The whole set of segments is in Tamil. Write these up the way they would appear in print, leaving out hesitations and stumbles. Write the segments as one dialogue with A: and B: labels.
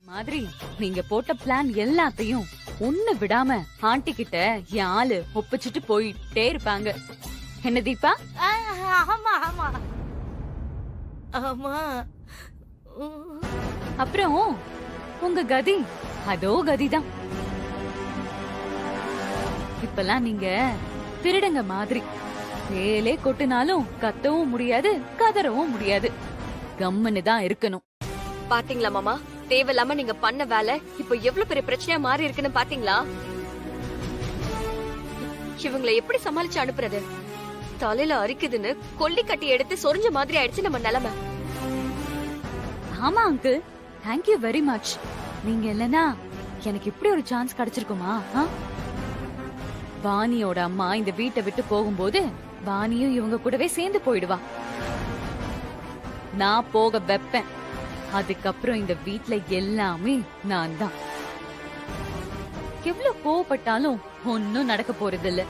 A: மாதிரி நீங்க போட்ட பிளான் எல்லாத்தையும் ஒண்ணு விடாம ஆண்டி கிட்ட என் ஆளு ஒப்பிச்சுட்டு போயிட்டே இருப்பாங்க. என்ன தீபா?
B: ஆமா ஆமா ஆமா.
A: அப்புறம் உங்க கதி அதோ கதிதான். இப்பெல்லாம் நீங்க திருடங்க மாதிரி வேலே கொட்டினாலும் கத்தவும் முடியாது கதறவும் முடியாது. கம்முன்னு தான் இருக்கணும்.
C: பாத்தீங்களா மாமா, தேவையில்லாம நீங்க பண்ண வேலை இப்ப எவ்வளவு பெரிய பிரச்சனையா மாறி இருக்குன்னு பாத்தீங்களா? இவங்களை எப்படி சமாளிச்சு அனுப்புறது? தலையில அரிக்குதுன்னு கொல்லி கட்டி எடுத்து சொரிஞ்ச மாதிரி ஆயிடுச்சு நம்ம நிலைமை.
A: ஆமா அங்கிள், தேங்க்யூ வெரி மச். நீங்க இல்லனா எனக்கு இப்படி ஒரு சான்ஸ் கிடைச்சிருக்குமா? வாணியோட அம்மா இந்த வீட்டை விட்டு போகும்போது வாணியும் இவங்க கூடவே சேர்ந்து போயிடுவா. நான் போக வைப்பேன். அதுக்கப்புறம் இந்த வீட்ல எல்லாமே நான் தான். எவ்வளவு கோவப்பட்டாலும் ஒன்னும் நடக்க போறது இல்ல.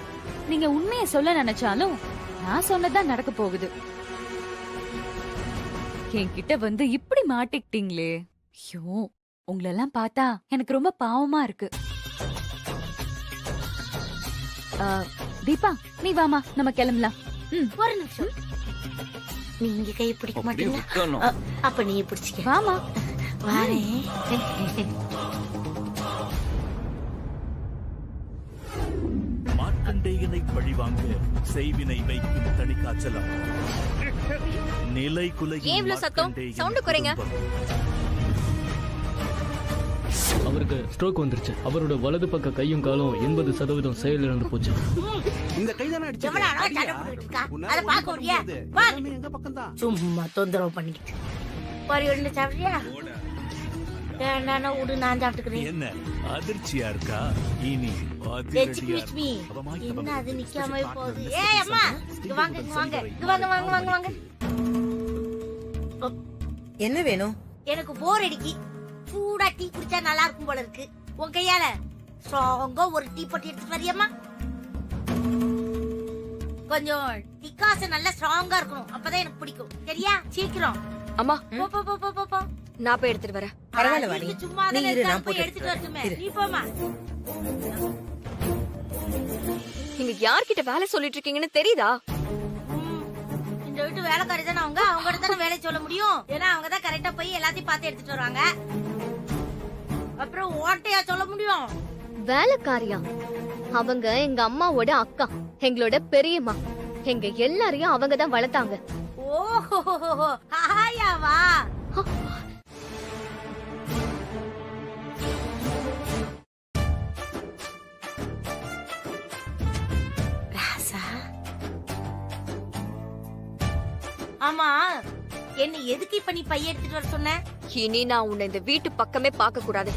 A: நீங்க உண்மையை சொல்ல நினைச்சாலும் நான் சொன்னதான் நடக்க போகுது. என்கிட்ட வந்து இப்படி மாட்டிக்கிட்டீங்களே. ஐயோ, உங்களெல்லாம் பார்த்தா எனக்கு ரொம்ப பாவமா இருக்கு. தீபா, நீ வாமா, நம்ம கிளம்பலாம்.
B: ஒரு நிமிஷம், நீங்க கை பிடிக்க மாட்டீங்களா? அப்ப நீ பிடிச்சிக்க.
A: வாமா.
B: வாரே.
D: மார்க்கண்டேயனை பழிவாங்க செய்வினை வைக்கும் தணிகாச்சலம். நிலை குலையும்
C: ஏன் இவ்ளோ சத்தம்? சவுண்ட் குறைங்க.
E: அவருக்கு ஸ்ட்ரோக் வந்துருச்சு. அவரோட வலது பக்க கையும் காலும் 80% செயல் இழந்து போச்சு.
F: இந்த கைதான அடிச்சு
B: அத பாக்க முடியா?
F: எங்க பக்கம் தான்
B: சும்மா தொந்தரவு பண்ணிக்கிட்டு பாரு. ஒண்ணு சாப்பிடுறியா? நான் விடு, நான் சாப்பிட்டுக்கிறேன்.
D: என்ன அதிர்ச்சியா இருக்கா? இனி
B: என்ன அது நிக்காம போகுது? ஏய் அம்மா, இங்க வாங்க, இங்க வாங்க, இங்க வாங்க, வாங்க, வாங்க, வாங்க.
G: என்ன வேணும்?
B: எனக்கு போர் அடிக்கி. சூடா டீ குடிச்சா நல்லா இருக்கும் போல இருக்கு. உன் கையால ஸ்ட்ராங்கா ஒரு டீ போட்டு எடுத்து வரியாம்மா? கொஞ்சம் டிகாசன் நல்லா ஸ்ட்ராங்கா இருக்கணும், அப்பதான் எனக்கு பிடிக்கும். சரியா? சீக்கிரம்.
C: அம்மா,
B: போ போ போ போ போ.
C: நான் போய் எடுத்துட்டு வரேன்.
G: பரவாயில்ல வாணி,
B: சும்மா
G: நீ இரு,
B: தான்
G: நான்
B: போய்
G: போட்டு
B: எடுத்துட்டு வரட்டுமே.
G: இரு.
B: நீ போமா.
C: நீங்க யார்கிட்ட வேலை சொல்லிட்டு இருக்கீங்கன்னு தெரியுதா?
B: இந்த வீட்டு வேலைக்காரி தானே அவங்க. அவங்ககிட்ட தானே வேலை சொல்ல முடியும். ஏன்னா அவங்க தான் கரெக்டா போய் எல்லாத்தையும் பார்த்து எடுத்துட்டு வருவாங்க. அப்புறம் ஓட்டையா சொல்ல முடியும்?
C: வேலைக்காரியா? அவங்க எங்க அம்மாவோட அக்கா, எங்களோட பெரியம்மா. எங்க எல்லாரையும் அவங்க தான் வளர்த்தாங்க.
B: ஓஹோ, ஆயாவா? ராசா, ஆமா, என்ன எதுக்கு இப்ப நீ பைய எடுத்துட்டு வர சொன்ன?
C: இனி நான் உன்னை இந்த வீட்டு பக்கமே பார்க்க கூடாது.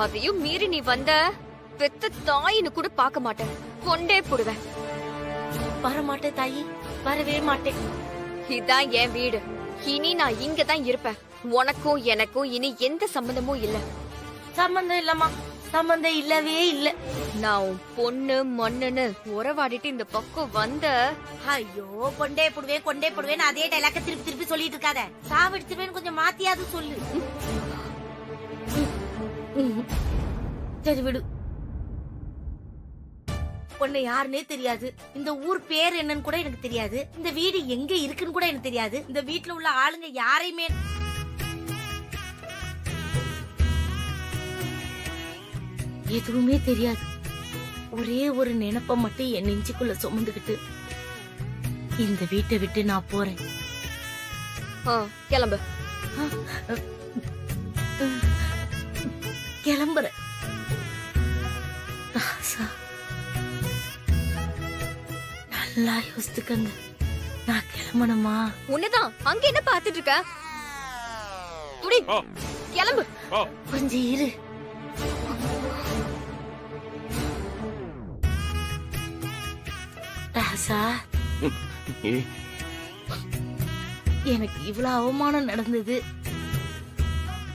C: அதையும் மீறி நீ வந்த பெத்த தாயின்னு கூட பார்க்க மாட்டேன். கொண்டே போடுவேன்.
B: வர மாட்டேன் தாயி, வரவே மாட்டேன்.
C: இதான் என் வீடு. இனி நான் இங்க தான் இருப்பேன். உனக்கும் எனக்கும் இனி எந்த சம்பந்தமும் இல்ல.
B: சம்பந்தம் இல்லம்மா, சம்பந்தம் இல்லவே இல்ல.
C: நான் உன் பொண்ணு மண்ணுன்னு உறவாடிட்டு இந்த பக்கம் வந்த.
B: ஐயோ, கொண்டே போடுவேன் அதே டைலாக்க திருப்பி திருப்பி சொல்லிட்டு இருக்காத. சாவடிச்சிருவேன், கொஞ்சம் மாத்தியாவது சொல்லு. சரி விடு. உன்னை யாருன்னே தெரியாது. இந்த ஊர் பேர் என்னன்னு கூட எனக்கு தெரியாது. இந்த வீடு எங்க இருக்குன்னு கூட எனக்கு தெரியாது. இந்த வீட்டுல உள்ள ஆளுங்க யாரையுமே எதுவுமே தெரியாது. ஒரே ஒரு நினைப்ப மட்டும் என் நெஞ்சுக்குள்ள சுமந்துகிட்டு இந்த வீட்டை விட்டு நான் போறேன்.
C: கிளம்பு.
B: கிளம்புறேன். நல்லா யோசித்துக்கங்க. நான் கிளம்பணுமா?
C: உன்னதான் அங்க என்ன பாத்துட்டு இருக்க? துடி, கிளம்பு.
B: கொஞ்சம் இரு. ராசா, எனக்கு இவ்வளவு அவமானம் நடந்தது.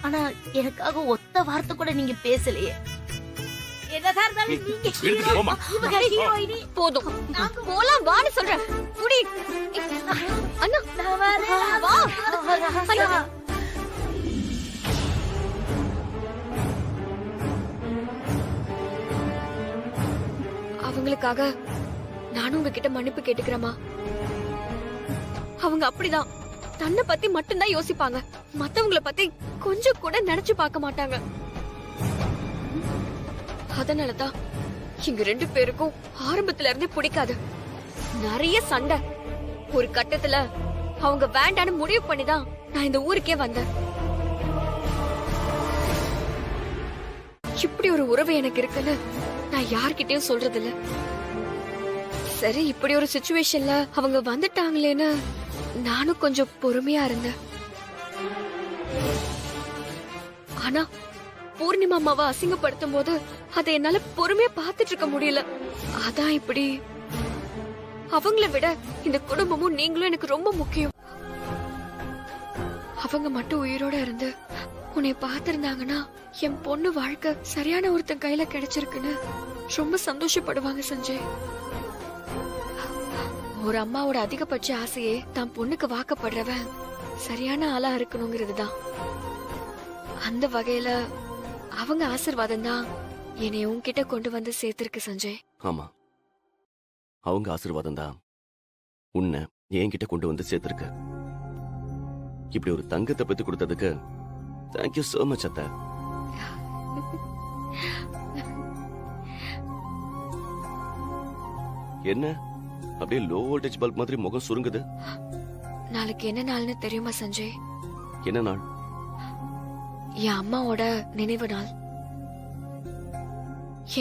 B: ஆனா எனக்காக ஒத்த வார்த்தை கூட நீங்க பேசலையே. என்னதான் இருந்தாலும் நீங்க ஹீரோ, இவங்க ஹீரோயினி.
C: போதும், போலாம் வான்னு சொல்றேன். துடி.
G: அவங்களுக்காக நானும் உங்ககிட்ட மன்னிப்பு கேட்டுக்கிறேமா. அவங்க அப்படிதான் தன்னை பத்தி மட்டும்தான் யோசிப்பாங்க, மத்தவங்கள பத்தி கொஞ்சம் கூட நினைச்சு பார்க்க மாட்டாங்க. அதனாலதான் இங்க 2 பேருக்கும் ஆரம்பத்துல இருந்தே பிடிக்காது. நிறைய சண்டை. ஒரு கட்டத்துல அவங்க வேண்டான்னு முடிவு பண்ணிதான் நான் இந்த ஊருக்கே வந்தேன். இப்படி ஒரு உறவு எனக்கு இருக்குன்னு நான் யார்கிட்டயும் சொல்றது இல்ல. சரி, இப்படி ஒரு சிச்சுவேஷன்ல அவங்க வந்துட்டாங்களேன்னு நானும் கொஞ்சம் பொறுமையா இருந்தேன். ஆனா பூர்ணிமா அம்மாவை அசிங்கப்படுத்தும் போது அதை என்னால பொறுமையா பார்த்துட்டு இருக்க முடியல. அதான் இப்படி. அவங்கள விட இந்த குடும்பமும் நீங்களும் எனக்கு ரொம்ப முக்கியம். அவங்க மட்டும் உயிரோட இருந்து உன்னை பார்த்திருந்தாங்கன்னா என் பொண்ணு வாழ்க்கை சரியான ஒருத்தன் கையில கிடைச்சிருக்குன்னு ரொம்ப சந்தோஷப்படுவாங்க சஞ்சய். ஒரு அம்மாவோட அதிகபட்ச ஆசையே தான் பொண்ணுக்கு வாக்கப்படுறவன் சரியான ஆளா இருக்கணுங்கிறது தான். அந்த வகையில அவங்க ஆசீர்வாதம் தான் என்னை உன்கிட்ட கொண்டு வந்து சேர்த்திருக்கு சஞ்சய்.
H: ஆமா, அவங்க ஆசீர்வாதம் தான் உன்னை என்கிட்ட கொண்டு வந்து சேர்த்திருக்கு. இப்படி ஒரு தங்கத்தை பெத்து கொடுத்ததுக்கு தேங்க்யூ சோ மச் அத்தை. என்ன அப்படியே லோ வோல்டேஜ் பல்ப் மாதிரி முகம் சுருங்குது?
G: நாளைக்கு என்ன நாள்னு தெரியுமா சஞ்சய்?
H: என்ன நாள்?
G: என் அம்மாவோட நினைவு நாள்.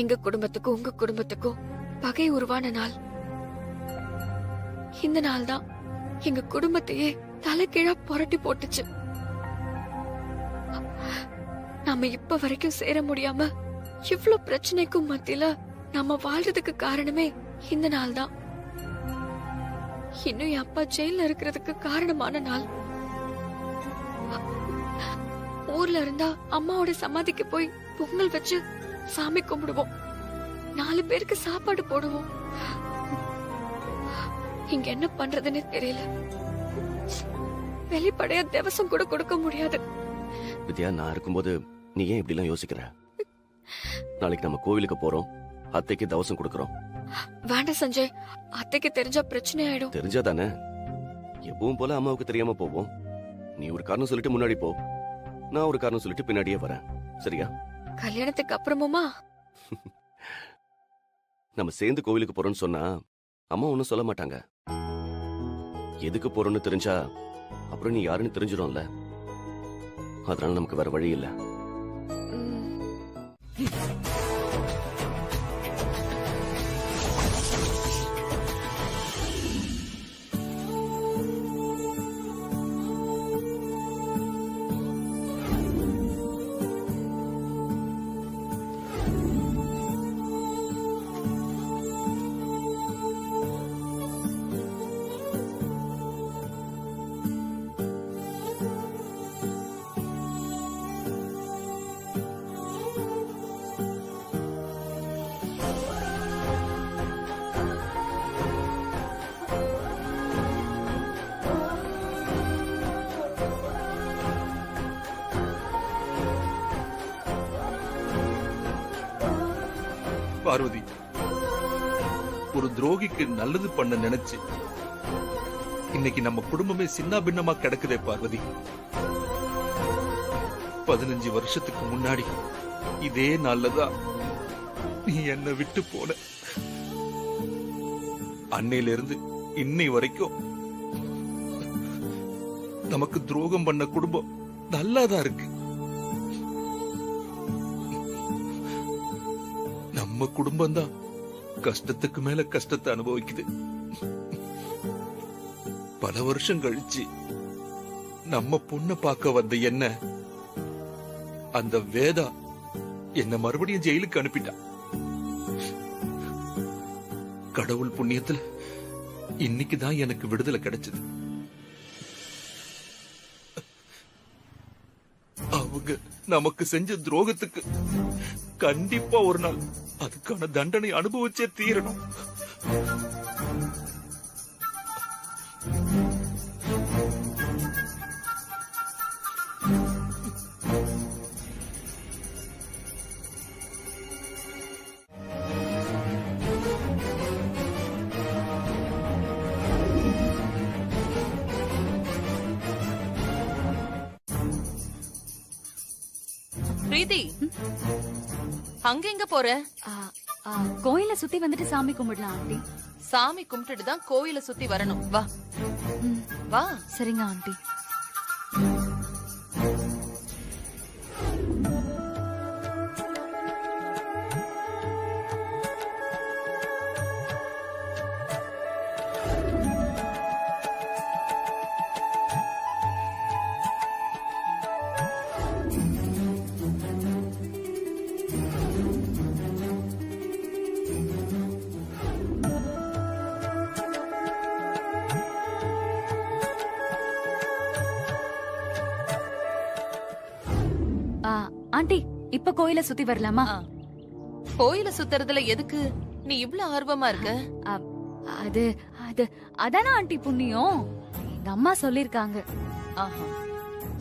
G: எங்க குடும்பத்துக்கும் உங்க குடும்பத்துக்கும் பகை உருவான நாள். இந்த நாள் தான் எங்க குடும்பத்தையே தலைகீழா புரட்டி போட்டுச்சு. நம்ம இப்ப வரைக்கும் சேர முடியாம இவ்ளோ பிரச்சனைக்கும் மத்தியில நம்ம வாழ்றதுக்கு காரணமே இந்த நாள் தான். இன்னும் என் அப்பா ஜெயில இருக்கிறதுக்கு காரணமான நாள். ஊர்ல இருந்தா அம்மாவோட சமாதிக்கு போய் பொங்கல் வச்சு சாமி கும்பிடுவோம். 4 பேருக்கு சாப்பாடு போடுவோம். இங்க என்ன பண்றதுன்னு தெரியல. வெளிப்படையா திவசம் கூட கொடுக்க முடியாது.
H: வித்யா, நான் இருக்கும்போது நீ ஏன் இப்படி எல்லாம் யோசிக்கிற? நாளைக்கு நம்ம கோவிலுக்கு போறோம், அத்தைக்கு தவசம் கொடுக்கறோம்.
G: வேண்டாம் சஞ்சய், அத்தைக்கு தெரிஞ்சா பிரச்சனை ஆயிடும்.
H: தெரிஞ்சாதானே? எப்பவும் போல அம்மாவுக்கு தெரியாம போவோம். நீ ஒரு காரணம் சொல்லிட்டு முன்னாடி போ, நான் ஒரு காரணம் சொல்லிட்டு பின்னாடியே வரேன். சரியா?
G: கல்யாணத்துக்கு அப்புறமுமா?
H: நம்ம சேர்ந்து கோவிலுக்கு போறோம்னு சொன்னா அம்மா ஒன்னும் சொல்ல மாட்டாங்க. எதுக்கு போறோம்னு தெரிஞ்சா அப்புறம் நீ யாருன்னு தெரிஞ்சிடும்ல. அதனால நமக்கு வேற வழி இல்ல.
I: பார்வதி, ஒரு துரோகிக்கு நல்லது பண்ண நினைச்சு இன்னைக்கு நம்ம குடும்பமே சின்ன பின்னமா கிடக்குதே பார்வதி. 15 வருஷத்துக்கு முன்னாடி இதே நாள்லதான் நீ என்ன விட்டு போன. அன்னையில இருந்து இன்னை வரைக்கும் நமக்கு துரோகம் பண்ண குடும்பம் நல்லாதான் இருக்கு. நம்ம குடும்பம் தான் கஷ்டத்துக்கு மேல கஷ்டத்தை அனுபவிக்குது. பல வருஷம் கழிச்சு நம்ம பொண்ண பார்க்க வந்த என்ன அந்த வேதா என்ன மறுபடியும் ஜெயிலுக்கு அனுப்பிட்டா. கடவுள் புண்ணியத்துல இன்னைக்குதான் எனக்கு விடுதலை கிடைச்சது. அவங்க நமக்கு செஞ்ச துரோகத்துக்கு கண்டிப்பா ஒரு நாள் அதுக்கான தண்டனை அனுபவிச்சே தீரணும்.
J: சித்தி அங்க எங்க போற?
A: கோயில சுத்தி வந்துட்டு சாமி கும்பிடலாம் ஆண்டி.
J: சாமி கும்பிட்டுட்டு தான் கோயில சுத்தி வரணும். வா வா.
A: சரிங்க ஆண்டி. ஆண்டி இப்ப கோயில சுத்தி வரலாமா?
J: கோயில சுத்துறதுல எதுக்கு நீ இவ்ளோ ஆர்வமா இருக்க?
A: அது அது அதான ஆண்டி புண்ணியம். எங்க அம்மா சொல்லிருக்காங்க.
J: ஆஹா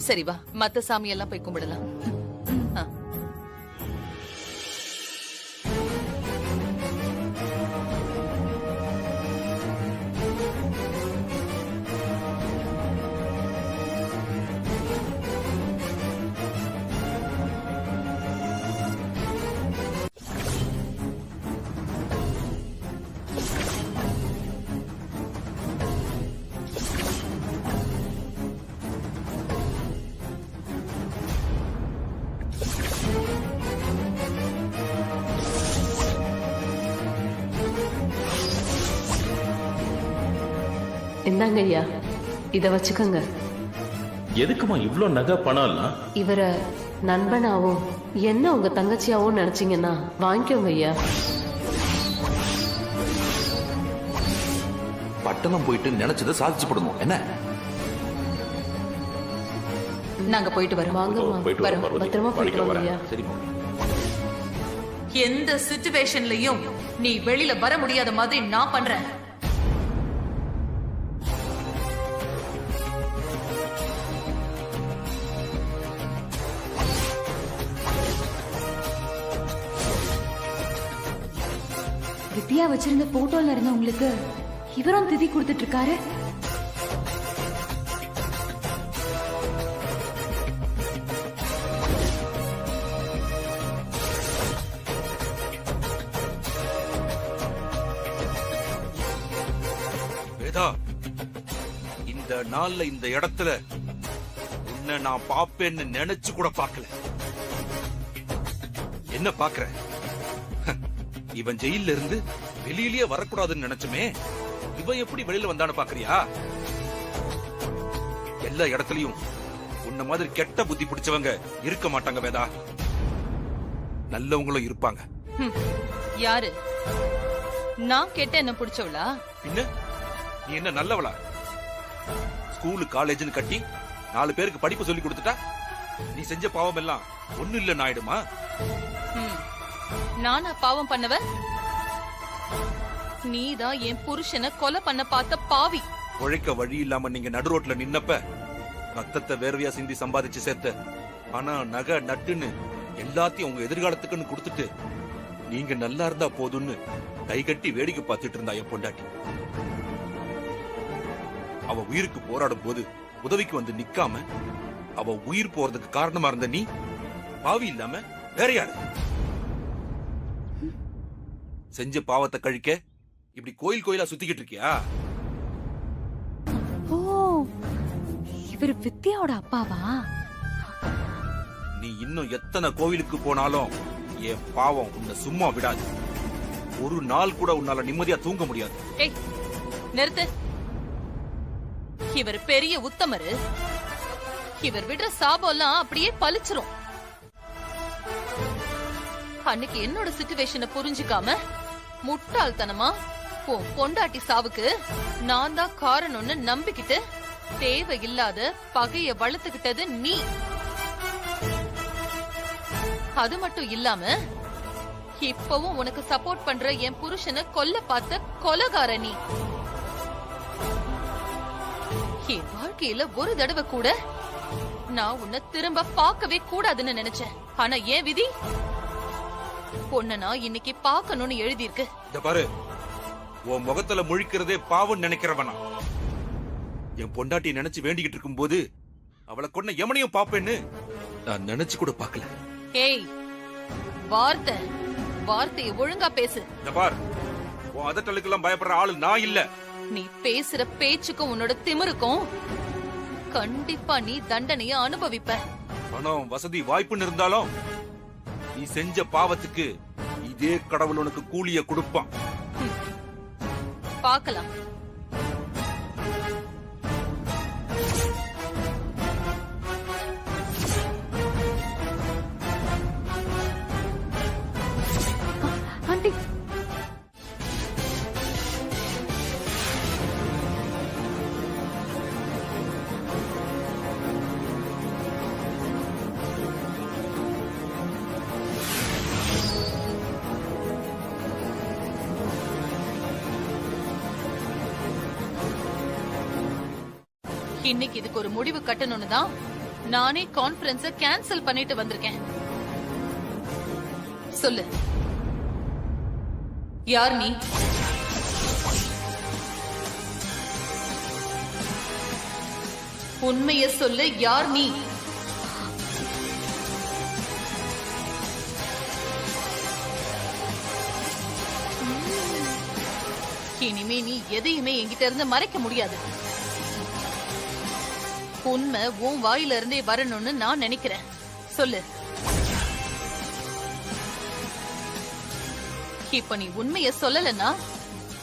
J: சரி வா, மத்த சாமி எல்லாம் போய் கும்பிடலாம்.
K: இந்தாங்க ஐயா, இத வச்சுக்கோங்க.
L: எதுக்குமா இவ்ளோ நகை பணம்லாம்?
K: இவர நண்பனாவும் என்ன உங்க தங்கச்சியாவும் நினைச்சீங்கன்னா வாங்கிக்கோங்க ஐயா.
L: பட்டணம் போயிட்டு நினைச்சதை சாதிச்சு போடணும் என்ன?
J: நாங்க போயிட்டு வரோம்.
K: வாங்கம்மா, பத்திரமா போயிட்டு வாங்க ஐயா.
L: சரிம்மா.
J: எந்த சிச்சுவேஷன்லயும் நீ வெளியில வர முடியாத மாதிரி நான் பண்றேன்.
A: வித்யா வச்சிருந்த போட்டோல இருந்த உங்களுக்கு இவரும் திதி கொடுத்துட்டு இருக்காரு.
I: வேதா, இந்த நாள்ல இந்த இடத்துல உன்னை நான் பாப்பேன்னு நினைச்சு கூட பார்க்கல. என்ன பாக்குற? இவன் ஜெயில இருந்து வெளியிலேயே வரக்கூடாதுன்னு நினைச்சுமே, இவன் எப்படி வெளியில வந்தான்னு பாக்குறியா? எல்லா இடத்துலயும் உன்ன மாதிரி கெட்ட புத்தி பிடிச்சவங்க இருக்க மாட்டாங்க வேதா, நல்லவங்களும் இருப்பாங்க.
J: யாரு? நான் கெட்ட என்ன பிடிச்சவளா?
I: பின்ன நீ என்ன நல்லவளா? ஸ்கூலு காலேஜ்னு கட்டி 4 பேருக்கு படிப்பு சொல்லி கொடுத்துட்டா நீ செஞ்ச பாவம் எல்லாம் ஒண்ணு இல்ல ஆயிடுமா?
J: நானா பாவம் பண்ணவ? நீதான் என் புருஷனை கொலை பண்ண பார்த்த பாவி.
I: உழைக்க வழி இல்லாம நீங்க நடு ரோட்ல நின்னப்ப ரத்தத்தை வேர்வையா சிந்தி சம்பாதிச்சு சேர்த்த பணம் நகை நட்டுன்னு எல்லாத்தையும் உங்க எதிர்காலத்துக்குன்னு கொடுத்துட்டு நீங்க நல்லா இருந்தா போதும்னு கைகட்டி வேடிக்கை பார்த்துட்டு இருந்தா என் பொண்டாட்டி. அவ உயிருக்கு போராடும் போது உதவிக்கு வந்து நிக்காம அவ உயிர் போறதுக்கு காரணமா இருந்த நீ பாவி இல்லாம வேற யாரு? செஞ்ச பாவத்தை கழிக்க இப்படி கோயில் கோயிலா சுத்திக்கிட்டு இருக்கியா?
A: ஓ, இவர் வித்யாவோட அப்பாவா?
I: நீ இன்னும் எத்தனை கோவிலுக்கு போனாலும் என் பாவம் உன்னை சும்மா விடாது. ஒரு நாள் கூட உன்னால நிம்மதியா தூங்க முடியாது.
J: ஏய் நிறுத்து. இவர் பெரிய உத்தமரு. இவர் விடுற சாபம்லாம் அப்படியே பலிச்சிரும். அன்னைக்கு என்னோட சிச்சுவேஷனை புரிஞ்சுக்காம முட்டாள்தனமா உன் பொண்டாட்டி சாவுக்கு நான் தான் காரணம்னு நம்பிக்கிட்டு தேவையில்லாத பகைய வளர்த்துக்கிட்டது நீ. அது மட்டும் இல்லாம இப்பவும் உனக்கு சப்போர்ட் பண்ற என் புருஷனை கொல்ல பார்த்த கொலகார நீ. என் வாழ்க்கையில ஒரு தடவை கூட நான் உன்னை திரும்ப பார்க்கவே கூடாதுன்னு நினைச்சேன். ஆனா ஏன் விதி உன்னை நான் இன்னைக்கு பார்க்கணும்னு எழுதி இருக்கு.
I: பாரு, உன் முகத்துல முழிக்கிறதே பாவம் நினைக்கிறவனா? என் பொண்டாட்டி நினைச்சு வேண்டிக்கிட்டு இருக்கும் போது அவளை கொன்ன எமனையும் பாப்பேன்னு நான் நினைச்சு கூட பார்க்கல.
J: ஏய், வார்த்தையை ஒழுங்கா பேசு.
I: இந்த பார், உன் அதட்டலுக்கெல்லாம் பயப்படுற ஆளு நான் இல்ல.
J: நீ பேசுற பேச்சுக்கும் உன்னோட திமிருக்கும் கண்டிப்பா நீ தண்டனைய அனுபவிப்ப.
I: பணம், வசதி, வாய்ப்புன்னு இருந்தாலும் நீ செஞ்ச பாவத்துக்கு இதே கடவுள் உனக்கு கூலிய கொடுப்பான்.
J: பார்க்கலாம்.
A: ஆண்டி
J: இன்னைக்கு இதுக்கு ஒரு முடிவு கட்டணும்னு தான் நானே கான்ஃபரன்ஸ கேன்சல் பண்ணிட்டு வந்திருக்கேன். சொல்லு, யார் நீ? உண்மைய சொல்லு, யார் நீ? இனிமே நீ எதையுமே என்கிட்ட இருந்து மறைக்க முடியாது. உண்மை உன் வாயில இருந்தே வரணும்னு நான் நினைக்கிறேன். சொல்லு. இப்ப நீ உண்மைய சொல்லலன்னா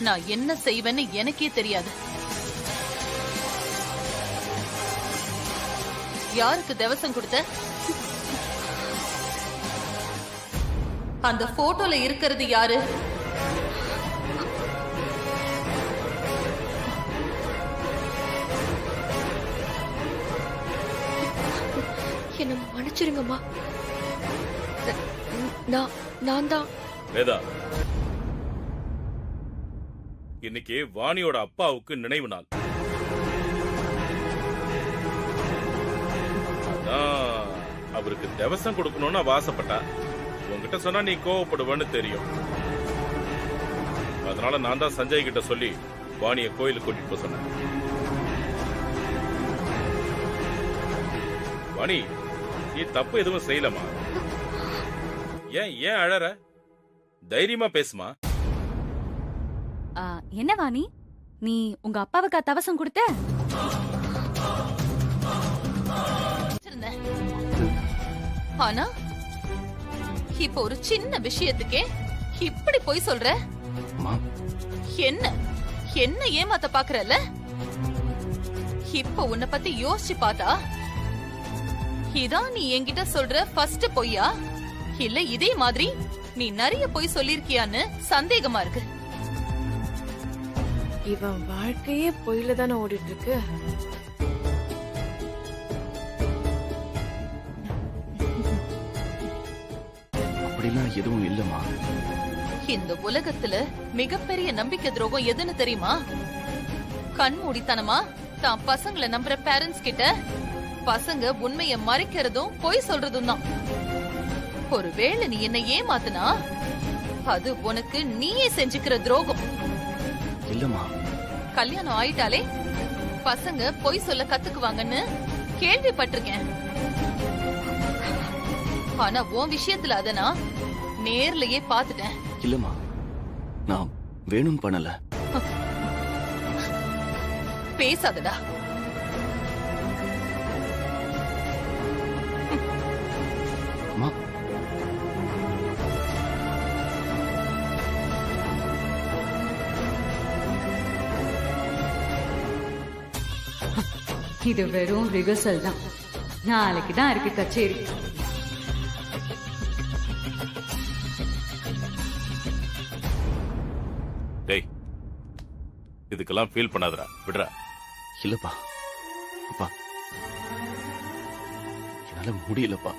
J: நான் என்ன செய்வேன்னு எனக்கே தெரியாது. யாருக்கு தேவசம் கொடுத்த? அந்த போட்டோல இருக்கிறது யாரு?
G: என்ன மன்னிச்சிருங்கம்மா. நான் தான்.
L: வேதா, இன்னைக்கு வாணியோட அப்பாவுக்கு நினைவு நாள். அதான் அவருக்கு தேவசம் கொடுக்கணும்னு அவ ஆசைப்பட்டா. உன்கிட்ட சொன்னா நீ கோவப்படுவேன்னு தெரியும். அதனால நான் தான் சஞ்சய் கிட்ட சொல்லி வாணிய கோயிலுக்கு கூட்டிட்டு போக சொன்னேன். வாணி, நீ தப்பு எதுவும் செய்யலமா. ஏன் அழற? தைரியமா பேசுமா.
A: என்ன வாணி, நீ உங்க அப்பாவுக்கு தவசம் கொடுத்த?
J: ஆனா இப்ப ஒரு சின்ன விஷயத்துக்கே இப்படி போய் சொல்ற. என்ன ஏமாத்த பாக்குறல? இப்ப உன்னை பத்தி யோசிச்சு பார்த்தா இதான் நீ என்கிட்ட சொல்ற ஃபர்ஸ்ட் பொய்யா, இல்ல இதே மாதிரி நீ நிறைய பொய் சொல்லிருக்கியான்னு சந்தேகமா இருக்கு.
M: இவன் வாழ்க்கையே பொய்ல தானே ஓடிட்டு இருக்கு.
H: அப்படிலாம் எதுவும் இல்லம்மா.
J: இந்த உலகத்துல மிகப்பெரிய நம்பிக்கை துரோகம் எதுன்னு தெரியுமா? கண்மூடித்தனமா தான் பசங்களை நம்புற பேரண்ட்ஸ் கிட்ட பசங்க உண்மைய மறைக்கிறதும் பொய் சொல்றதும் தான். ஒருவேளை நீ என்ன ஏமாத்துனா அது உனக்கு நீயே செஞ்சுக்கிற துரோகம்.
H: இல்லம்மா,
J: கல்யாணம் ஆயிட்டாலே பசங்க பொய் சொல்ல கத்துக்குவாங்கன்னு கேள்விப்பட்டிருக்கேன். ஆனா உன் விஷயத்துல அத நான் நேர்லயே பாத்துட்டேன்.
H: இல்லம்மா, நான் வேணும் பண்ணல.
J: பேசாதடா.
H: அம்மா,
A: இது வெறும் ரிஹர்சல் தான். நாளைக்கு தான் இருக்கு கச்சேரி.
L: டேய், இதுக்கெல்லாம் ஃபீல் பண்ணாதடா, விடுறா.
H: இல்லப்பா, அப்பா என்னால முடியலப்பா.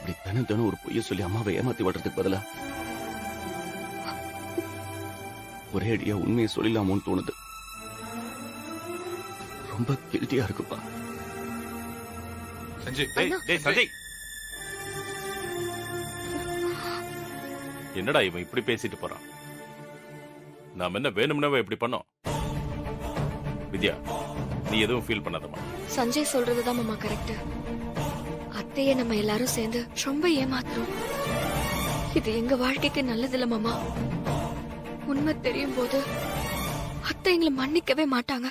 H: இப்படி தினம் ஒரு பொய்ய சொல்லி அம்மாவை ஏமாத்தி விடுறதுக்கு பதிலா ஒரே அடியா உண்மையை சொல்லலாமோன்னு தோணுது. ரொம்ப கில்ட்டியா இருக்குப்பா.
L: சஞ்சய், என்னடா இவன் இப்படி பேசிட்டு போறான்? நாம என்ன வேணும்னவே இப்படி பண்ணோம்? வித்யா, நீ எதுவும் ஃபீல் பண்ணாதமா.
G: சஞ்சய் சொல்றதுதான் மாமா கரெக்ட். அத்தைய நம்ம எல்லாரும் சேர்ந்து ரொம்ப ஏமாத்துறோம். இது எங்க வாழ்க்கைக்கு நல்லதில்ல மாமா. உண்மை தெரியும் போது அத்தை எங்களை மன்னிக்கவே மாட்டாங்க.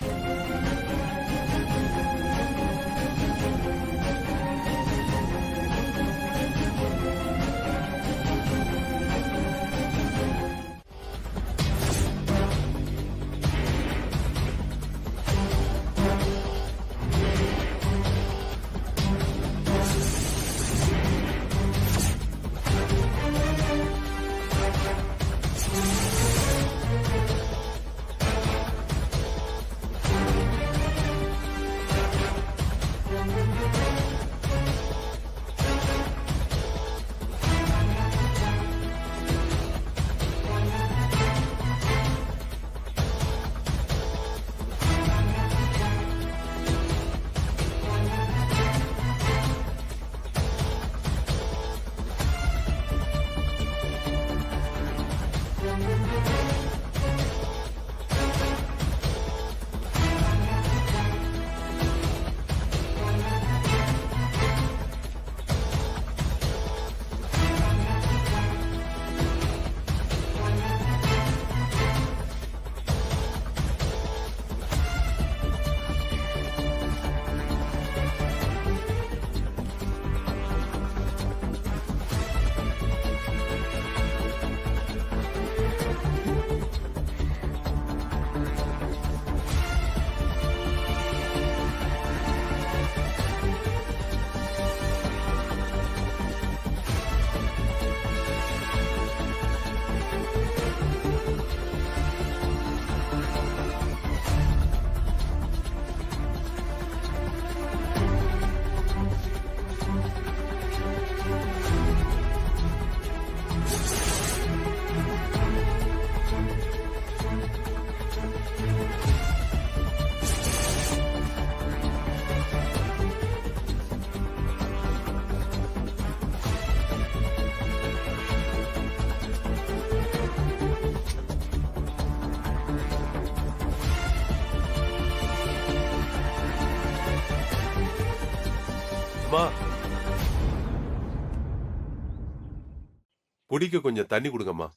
N: குடிக்க கொஞ்சம் தண்ணி கொடுங்கம்மா.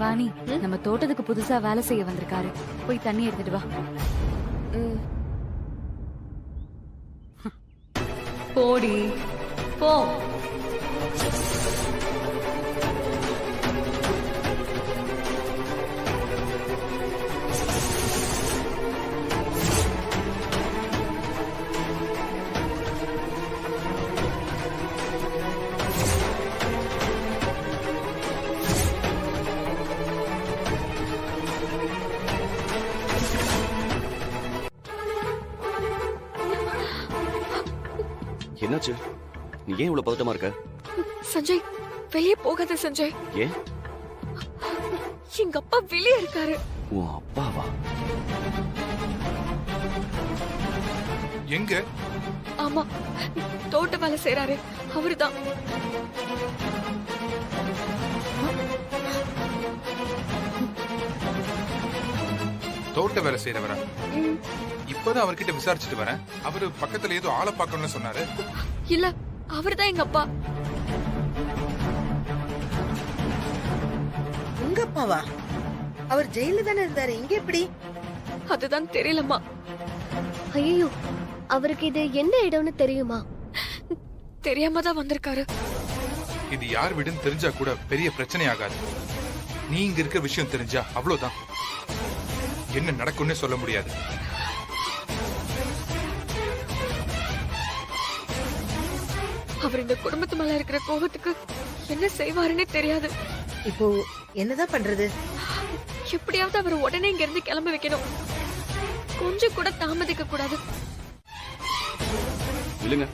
A: வாணி, நம்ம தோட்டத்துக்கு புதுசா வேலை செய்ய வந்திருக்காரு. போய் தண்ணி எடுத்துட்டு வா. போடி போ.
H: என்னாச்சு? நீ ஏன் இவ்வளவு பதட்டமா இருக்க?
G: சஞ்சய், வெளியே போகாத சஞ்சய்.
H: ஏன்?
G: எங்க அப்பா வெளியே இருக்காரு.
H: உன் அப்பாவா?
I: எங்க?
G: ஆமா, தோட்ட வேலை செய்யறாரு அவருதான்.
I: தோட்ட வேலை செய்யறவரா? இப்பதான் அவர்கிட்ட விசாரிச்சுட்டு வரேன். அவரு பக்கத்துல ஏதோ ஆளை பார்க்கணும்னு சொன்னாரு.
G: இல்ல, அவர்தான் எங்க அப்பா.
O: உங்க அப்பாவா? அவர் ஜெயில தானே இருந்தாரு, இங்க எப்படி?
G: அதுதான் தெரியலம்மா.
C: ஐயோ, அவருக்கு இது என்ன இடம்னு தெரியுமா?
G: தெரியாம தான் வந்திருக்காரு.
I: இது யார் வீடுன்னு தெரிஞ்சா கூட பெரிய பிரச்சனை ஆகாது. நீ இங்க இருக்க விஷயம் தெரிஞ்சா அவ்வளவுதான். என்ன நடக்கும்னு சொல்ல முடியாது.
G: அவர் இந்த குடும்பத்து மேல இருக்கிற கோபத்துக்கு என்ன செய்வாருன்னே தெரியாது.
O: இப்போ என்னதான் பண்றது?
G: எப்படியாவது அவர் உடனே இங்க இருந்து கிளம்ப வைக்கணும். கொஞ்சம் கூட தாமதிக்க கூடாது.
H: இல்லங்க,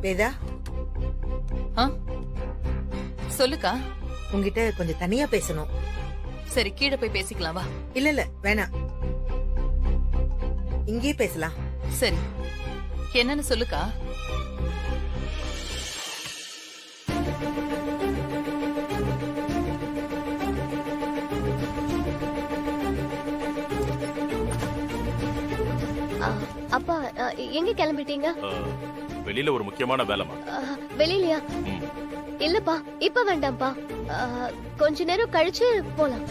O: வேதா,
J: சொல்லுக்கா.
O: உங்ககிட்ட கொஞ்சம் தனியா பேசணும்.
J: சரி கீழே போய் பேசிக்கலாம் வா.
O: இல்ல வேணாம், இங்கே பேசலாம்.
J: சரி என்னன்னு சொல்லுக்கா.
C: அப்பா எங்க கிளம்பிட்டீங்க?
L: வெளியில ஒரு முக்கியமான வேலைமா.
C: வெளியிலயா? இல்லப்பா இப்ப வேண்டாம்ப்பா, கொஞ்ச நேரம் கழிச்சு போலாம்.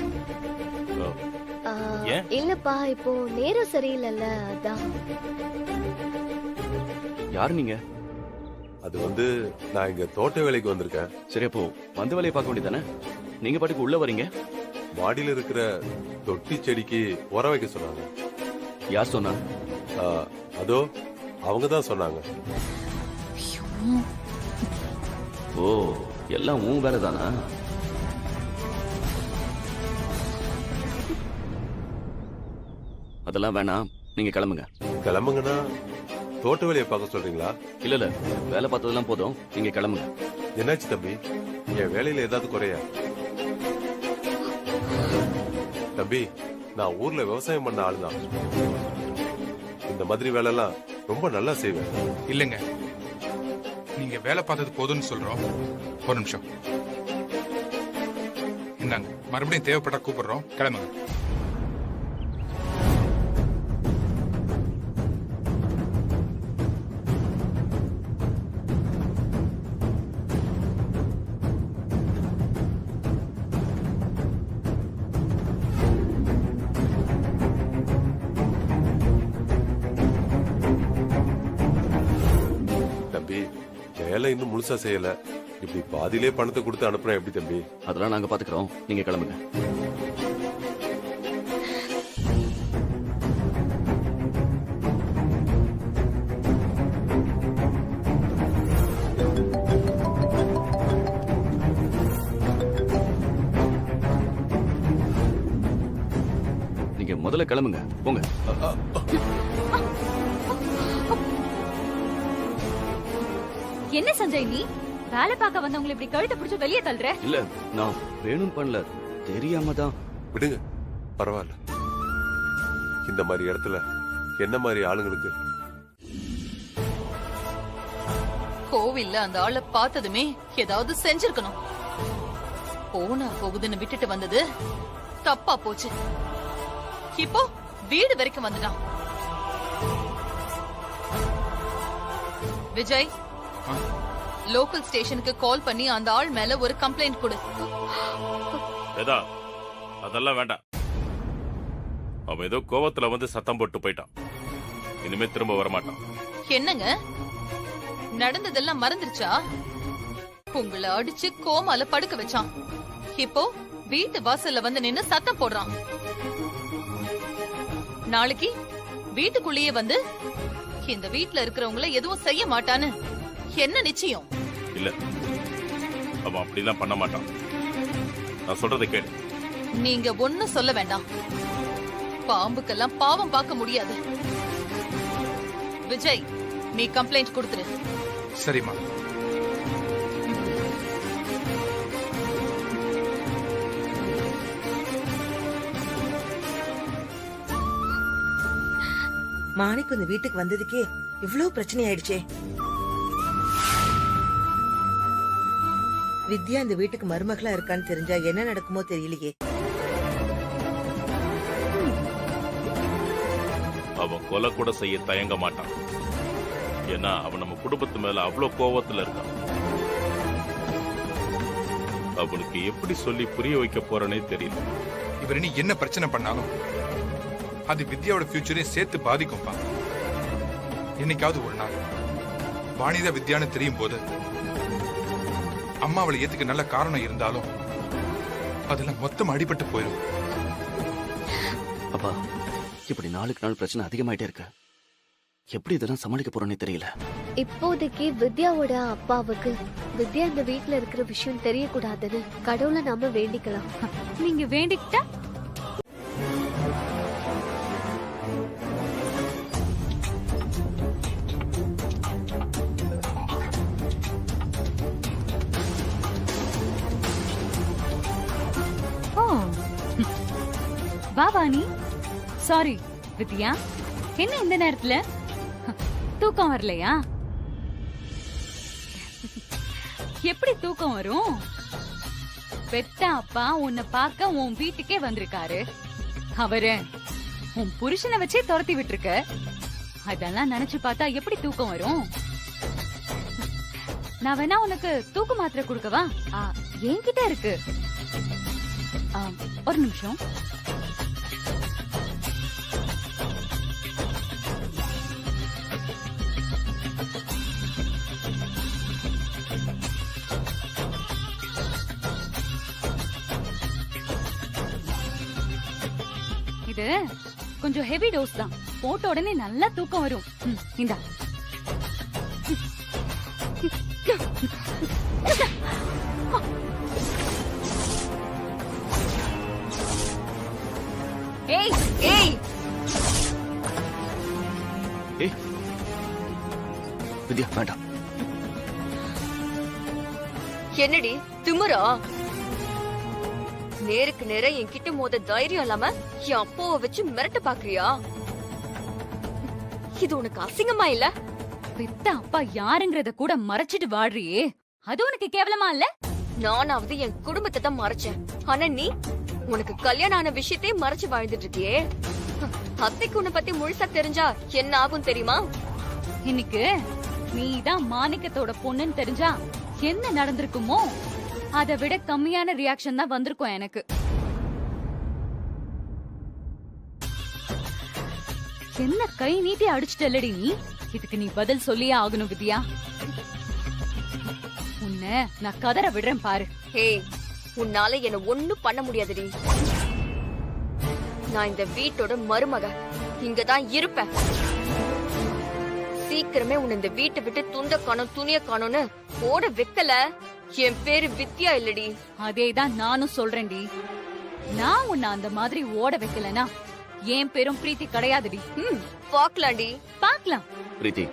C: இல்லப்பா இப்போ நேரம் சரியில்லைல்ல, அதான்.
H: யாரு நீங்க?
N: அது நான் இங்க தோட்ட வேலைக்கு வந்திருக்கேன்.
H: சரி, அப்போ வந்த வேலையை பார்க்க வேண்டியதானே? நீங்க பாட்டுக்கு உள்ள வரீங்க.
N: மாடியில இருக்கிற தொட்டி செடிக்கு உரம் வைக்க சொன்னாங்க.
H: யார் சொன்னா?
N: அதோ அவங்க தான் சொன்னாங்க.
H: ஓ, எல்லாம் உன் வேலை தானா? அதெல்லாம் வேணாம், நீங்க கிளம்புங்க.
N: கிளம்புங்கன்னா தோட்ட வேலையை பார்க்க சொல்றீங்களா?
H: இல்ல வேலை பார்த்ததெல்லாம் போதும், நீங்க கிளம்புங்க.
N: என்னாச்சு தம்பி, என் வேலையில ஏதாவது குறையா? தம்பி, நான் ஊர்ல விவசாயம் பண்ண ஆளுதான். இந்த மாதிரி வேலை எல்லாம் ரொம்ப நல்லா செய்வேன்.
P: இல்லங்க, நீங்க வேலை பார்த்தது போதும்னு சொல்றோம். ஒரு நிமிஷம் இந்தாங்க, மறுபடியும் தேவைப்பட்டா கூப்பிடுறோம், கிளம்புங்க.
N: வேலை இன்னும் முழுசா செய்யல, இப்படி பாதியிலே பணத்தை கொடுத்து அனுப்புறேன் எப்படி தம்பி?
H: அதெல்லாம் நாங்க பாத்துக்கிறோம், நீங்க கிளம்புங்க. நீங்க முதல்ல கிளம்புங்க, போங்க.
A: என்ன சஞ்சய், நீ வேலை பார்க்க வந்தவங்களை இப்படி கழுத்தை பிடிச்சு வெளியே தள்ளுற?
H: இல்ல, நான் வேணும் பண்ணல, தெரியாம தான்.
N: விடுங்க, பரவாயில்ல. இந்த மாதிரி இடத்துல என்ன மாதிரி ஆளுங்களுக்கு?
J: கோவில்ல அந்த ஆளை பார்த்ததுமே ஏதாவது செஞ்சிருக்கணும். போனா போகுதுன்னு விட்டுட்டு வந்தது தப்பா போச்சு. இப்போ வீடு வரைக்கும் வந்துட்டான். விஜய், லோக்கல் ஸ்டேஷனுக்கு கால் பண்ணி அந்த ஆள் மேல ஒரு கம்ப்ளைண்ட் கொடு.
L: அதெல்லாம் வேண்டாம். அவன் ஏதோ கோவத்துல வந்து சத்தம் போட்டு போயிட்டான். இனிமே திரும்ப வரமாட்டான்.
J: என்னங்க நடந்ததெல்லாம் மறந்துருச்சா? உங்களை அடிச்சு கோமால படுக்க வச்சான். இப்போ வீட்டு வாசல்ல வந்து நின்னு சத்தம் போடுறான். நாளைக்கு வீட்டுக்குள்ளேயே வந்து இந்த வீட்டுல இருக்கிறவங்கள எதுவும் செய்ய மாட்டான்னு என்ன நிச்சயம்?
L: இல்ல, அவன் அப்படிலாம் பண்ண மாட்டான். நான் சொல்றதை கேளு.
J: நீங்க ஒண்ணும் சொல்ல வேண்டாம். பாம்புக்கெல்லாம் பாவம் பார்க்க முடியாது. விஜய், நீ கம்ப்ளைண்ட் கொடுத்துரு.
P: சரிம்மா.
O: மாணிக்கு இந்த வீட்டுக்கு வந்ததுக்கே இவ்வளவு பிரச்சனை ஆயிடுச்சே. வித்யா இந்த வீட்டுக்கு மருமகளா இருக்கான்னு தெரிஞ்சா என்ன நடக்குமோ தெரியலையே.
L: அவன் கொலை கூட செய்ய தயங்க மாட்டான். ஏன்னா அவன் நம்ம குடும்பத்து மேல அவ்வளவு கோவத்துல இருக்கான். அவனுக்கு எப்படி சொல்லி புரிய வைக்க போறனே தெரியல.
P: இவர் இனி என்ன பிரச்சனை பண்ணாலும் அது வித்யாவோட ஃபியூச்சரையும் சேர்த்து பாதிக்கும்பா. என்னைக்காவது ஒரு நாள் வாணிதா வித்யான்னு தெரியும் போது அம்மா அவளை ஏத்துக்க நல்ல காரணம் இருந்தாலும் அதெல்லாம் மொத்தம் அடிபட்டு போயிடும்.
H: அப்பா, இப்படி நாளுக்கு நாள் பிரச்சனை அதிகமாயிட்டே இருக்கு. எப்படி இதெல்லாம் சமாளிக்க போறோன்னே தெரியல.
C: இப்போதைக்கு வித்யாவோட அப்பாவுக்கு வித்யா இந்த வீட்ல இருக்கிற விஷயம் தெரியக்கூடாதுன்னு கடவுளை நாம வேண்டிக்கலாம்.
A: நீங்க வேண்டிக்கிட்டா வா வாணி. சாரி வித்யா, என்ன இந்த நேரத்துல தூக்கம் வரலையா? எப்படி தூக்கம் வரும்? பெத்த அப்பா உன்னை பார்க்க உன் வீட்டுக்கே வந்திருக்காரு. அவரு உன் புருஷனை வச்சே துரத்தி விட்டுருக்க. அதெல்லாம் நினைச்சு பார்த்தா எப்படி தூக்கம் வரும்? நான் வேணா உனக்கு தூக்க மாத்திரை கொடுக்கவா? என்கிட்ட இருக்கு. ஒரு நிமிஷம். இது கொஞ்சம் ஹெவி டோஸ் தான். போட்ட உடனே நல்லா தூக்கம் வரும். இந்தா. ஏய் ஏய்
H: ஏய் வித்யா வேண்டாம்.
G: என்னடி திமிரா? நேருக்கு நேர என்கிட்ட மோத தைரியம் இல்லாம என் அப்பாவை வச்சு மிரட்ட பாக்குறியா? இது உனக்கு அசிங்கமா இல்ல?
A: பெத்த அப்பா யாருங்கறத கூட மறைச்சிட்டு வாடுறியே, அது உனக்கு கேவலமா இல்ல?
G: நானாவது என் குடும்பத்தை தான் மறைச்சேன். ஆனா நீ உனக்கு கல்யாணம் ஆன விஷயத்தையே மறைச்சு வாழ்ந்துட்டு இருக்கியே. அத்தைக்கு உன்னை பத்தி முழுசா தெரிஞ்சா என்ன ஆகும் தெரியுமா?
A: இன்னைக்கு நீதான் மாணிக்கத்தோட பொண்ணுன்னு தெரிஞ்சா என்ன நடந்திருக்குமோ அதை விட கம்மியான ரியாக்ஷன் தான் வந்திருக்கும் எனக்கு. என்ன கை நீட்டி அடிச்சுட்டல்லடி நீ? இதுக்கு நீ பதில் சொல்லியே ஆகணும் வித்யா. உன்னை நான் கதற விடுறேன் பாரு.
G: ஏய், உன்னால என்ன ஒண்ணும் பண்ண முடியாதுடி. நான் இந்த வீட்டோட மருமக, இங்கதான் இருப்பேன். சீக்கிரமே உன்னை இந்த வீட்டை விட்டு துண்ட காணும் துணிய காணும்னு ஓட வைக்கல, என் பேரு வித்யா இல்லடி.
A: அதேதான் நானும் சொல்றேன்டி. நான் உன்னை அந்த மாதிரி ஓட வைக்கலனா என் பேரும் பிரீத்தி கிடையாதுடி.
G: பாக்கலாம்டி,
A: பாக்கலாம்.
H: பிரீத்தி,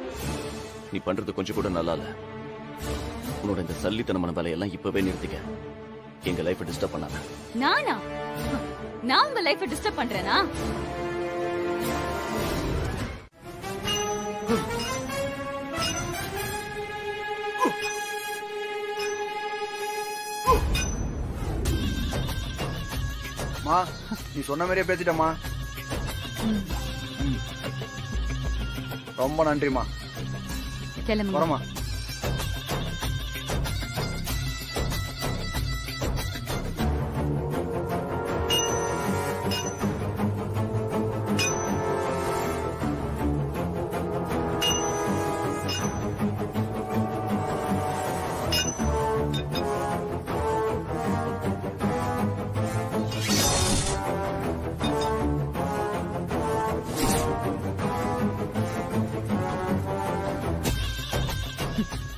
H: நீ பண்றது கொஞ்சம் கூட நல்லா இல்ல. உன்னோட இந்த சல்லித்தனமான வேலையெல்லாம் இப்பவே நிறுத்திக்க. எங்க லைஃபை டிஸ்டர்ப் பண்ணாத.
A: நானா? நான் உங்க லைஃபை டிஸ்டர்ப் பண்றேனா?
F: மா, நீ சொன்ன மாதிரியே பேசிட்டமா. ரொம்ப நன்றிமா. வரமா.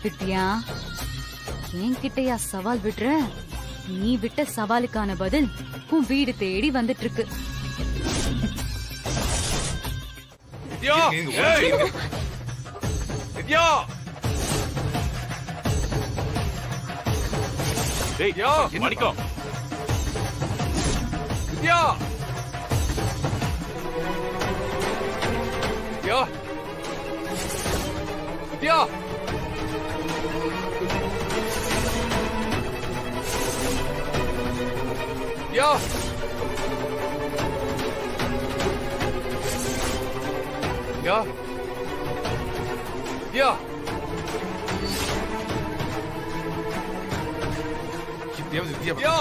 A: வித்யா, என்கிட்டயா சவால் விடுற? நீ விட்ட சவாலுக்கான பதில் உன் வீடு தேடி வந்துட்டு இருக்கு.
P: வித்யா, வித்யா,
L: டேய் மாணிக்கம்,
P: வித்யா, வித்யா, வித்யா, வித்யா, வித்யா, வித்யா, வித்யா, வித்யா,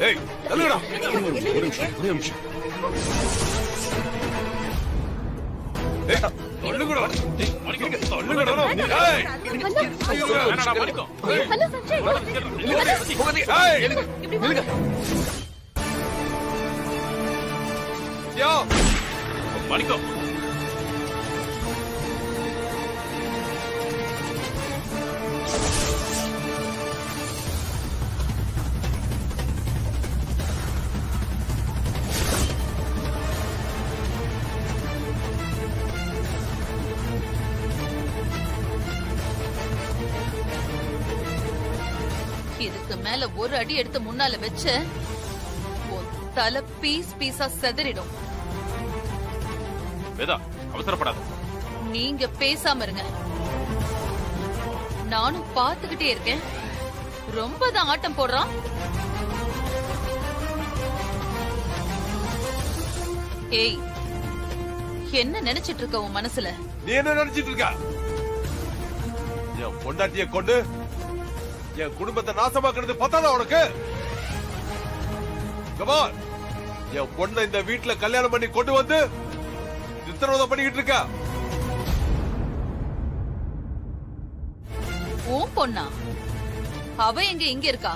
P: ஏய், தள்ளுடா.
H: ஒரு நிமிஷம்.
P: ஏய், தள்ளுங்கடா. தள்ளுங்கடா. ஏய்,
L: என்னடா மாணிக்கம்?
C: ஹலோ சஞ்சய்.
P: ஏய், நில்லுங்க. வித்யா,
L: மாணிக்கம்,
J: இதுக்கு மேல ஒரு அடி எடுத்து முன்னால வச்ச உன் தலை பீஸ் பீஸா செதறிடும்.
L: வேதா, அவசரப்படாத.
J: நீங்க பேசாம இருங்க. நானும் பாத்துக்கிட்டே இருக்கேன். ரொம்ப தான் ஆட்டம் போடுறான். ஏய், என்ன நினைச்சிட்டு இருக்க உன் மனசுல?
N: நீ என்ன நினைச்சிட்டு இருக்க? என் பொண்டாட்டிய கொண்டு என் குடும்பத்தை நாசமாக்குறது பத்தாதா உனக்கு? கமான், என் பொண்ணை இந்த வீட்டுல கல்யாணம் பண்ணி கொண்டு வந்து சித்திரவதை பண்ணிக்கிட்டு இருக்க.
J: உன் பொண்ணா? அவ எங்க இங்க இருக்கா?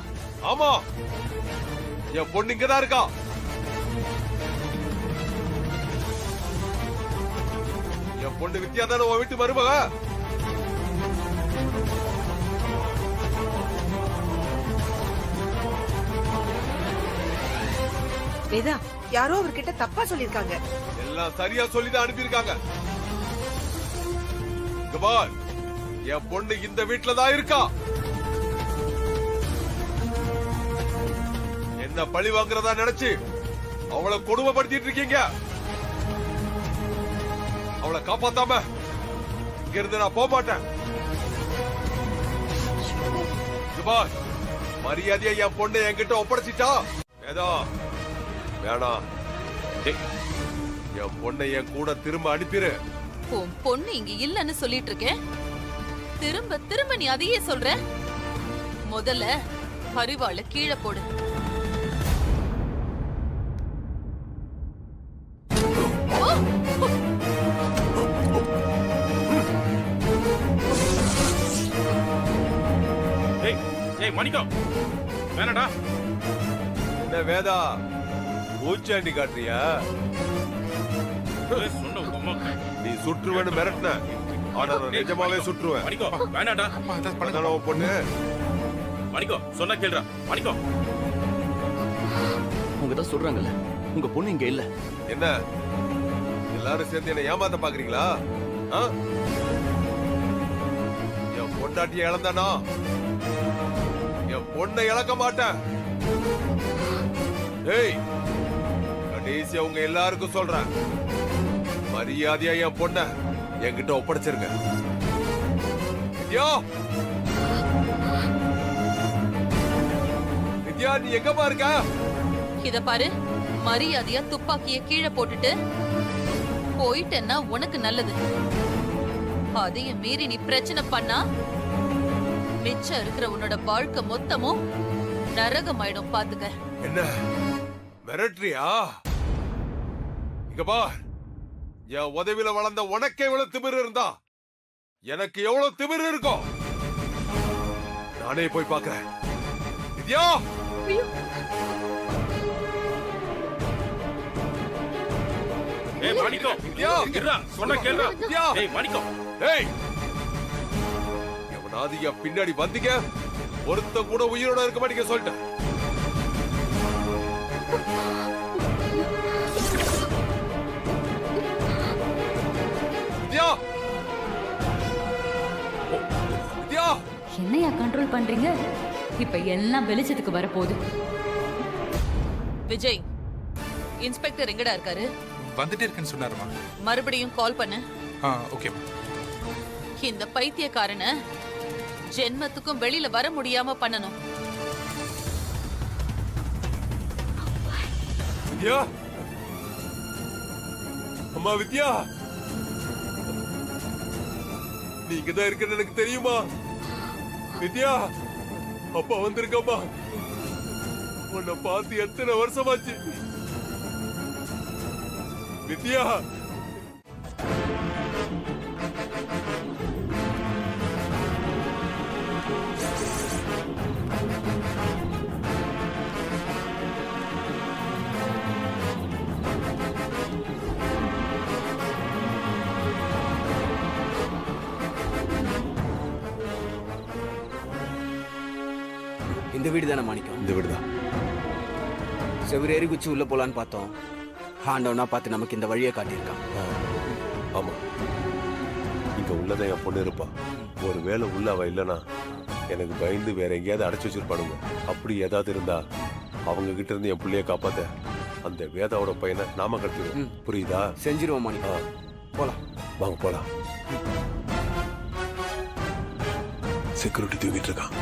N: ஆமா, என் பொண்ணு இங்கதான் இருக்கா. என் பொண்ணு வித்யா தானே உன் வீட்டு மருமக.
O: வேதா, யாரோ அவர்கிட்ட தப்பா சொல்லிருக்காங்க.
N: எல்லாம் சரியா சொல்லிதான் அனுப்பியிருக்காங்க. கமான், என் பொண்ணு இந்த வீட்டுல தான் இருக்கா. என்ன பழி வாங்குறதா நினைச்சு அவளை கொடுமைப்படுத்திட்டு இருக்கீங்க. அவளை காப்பாத்தாம இங்க இருந்து நான் போக மாட்டேன். கமான், மரியாதையா என் பொண்ணு என்கிட்ட ஒப்படைச்சிட்டா. ஏதோ வேணாம், என் பொண்ணை என் கூட திரும்ப அனுப்பிடு.
J: உன் பொண்ணு இங்க இல்லன்னு சொல்லிட்டு இருக்கேன். திரும்ப திரும்ப நீ அதையே சொல்ற. முதல்ல அறிவாள கீழே போடு.
L: மணிக்கம், வேணடா.
N: என்ன வேதா, ஊச்சாண்டி காட்டுறியா? நீ சுற்றுவேன்னு மிரட்டின, ஆனா நான் நிஜமாவே சுற்றுவேன்.
L: மணிக்கம், வேணாடா.
N: பொண்ணு
L: மணிக்கம், சொன்னா கேளுடா. மணிக்கம்,
H: உங்க தான் சொல்றாங்கல்ல, உங்க பொண்ணு இங்க இல்ல.
N: என்ன எல்லாரும் சேர்ந்து என்ன ஏமாத்த பாக்குறீங்களா? என் பொண்டாட்டிய இழந்தானா என் பொண்ணை இழக்க மாட்டேன். ஏய், கடைசியா உங்க எல்லாருக்கும் சொல்றேன், மரியாதையா என் பொண்ண என்கிட்ட ஒப்படைச்சிருங்க. வித்யா, வித்யா, நீ எங்கம்மா இருக்க?
J: இத பாரு, மரியாதையா துப்பாக்கிய கீழே போட்டுட்டு போயிட்டேன்னா உனக்கு நல்லது. அதையும் மீறி நீ பிரச்சனை பண்ணா மிச்சம் இருக்கிற உன்னோட வாழ்க்கை மொத்தமும் நரகமாயிடும். பாத்துக்க.
N: என்ன மிரட்றியா? இங்க பார், என் உதவியில வளர்ந்த உனக்கு எவ்வளவு திமிரு இருந்தா எனக்கு எவ்வளவு திமிரு இருக்கும். நானே போய் பார்க்கிறேன். வித்யா,
L: ஏய் மணிக்கம்,
N: வித்யா,
L: சொன்னா கேளுடா.
N: வித்யா,
L: ஏய் மணிக்கம்,
N: ஏய், எவனாவது என் பின்னாடி வந்தீங்க ஒருத்த கூட உயிரோட இருக்க மாட்டீங்க சொல்லிட்டேன். வித்யா, வித்யா,
A: என்னையா கண்ட்ரோல் பண்றீங்க? இப்ப எல்லாம் வெளிச்சத்துக்கு வரப்போகுது.
J: விஜய், இன்ஸ்பெக்டர் எங்கடா இருக்காரு?
P: வந்துட்டே இருக்கேன்னு சொன்னாருமா.
J: மறுபடியும் கால் பண்ணு.
P: ஓகே.
J: இந்த பைத்தியக்காரன ஜென்மத்துக்கும் வெளியில வர முடியாம பண்ணணும்.
N: வித்யா, அம்மா வித்யா, நீ இங்கதான் இருக்கன்னு எனக்கு தெரியுமா? வித்யா, அப்பா வந்திருக்கம்மா. உன்னை பார்த்து எத்தனை வருஷமாச்சு வித்யா.
Q: இந்த வீடு தானே மாணிக்கம்?
N: இந்த வீடுதான்.
Q: செவரேறி குச்சி உள்ள போலான்னு பார்த்தோம். ஆண்டவனா பார்த்து நமக்கு இந்த வழியை காட்டியிருக்கான்.
N: ஆமா, இங்க உள்ளதான் என் பொண்ணு இருப்பா. ஒரு வேளை உள்ள அவ இல்லனா எனக்கு பயந்து வேற எங்கேயாவது அடைச்சு வச்சிருப்பானுங்க. அப்படி ஏதாவது இருந்தா அவங்க கிட்ட இருந்து என் பிள்ளைய காப்பாத்த அந்த வேதாவோட பையனை நாம கடத்திடுவோம். புரியுதா?
Q: செஞ்சிருவோம் மணி. போலாம்
N: வாங்க போலாம். செக்யூரிட்டி தூங்கிட்டு இருக்கான்,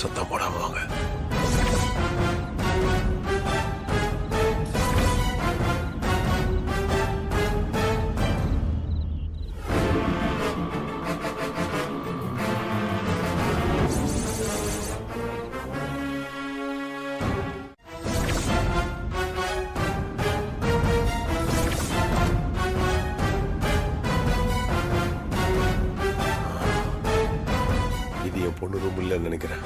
N: சத்தம் போடாம வாங்க. பொண்ணு ரூம் இல்லைன்னு நினைக்கிறேன்.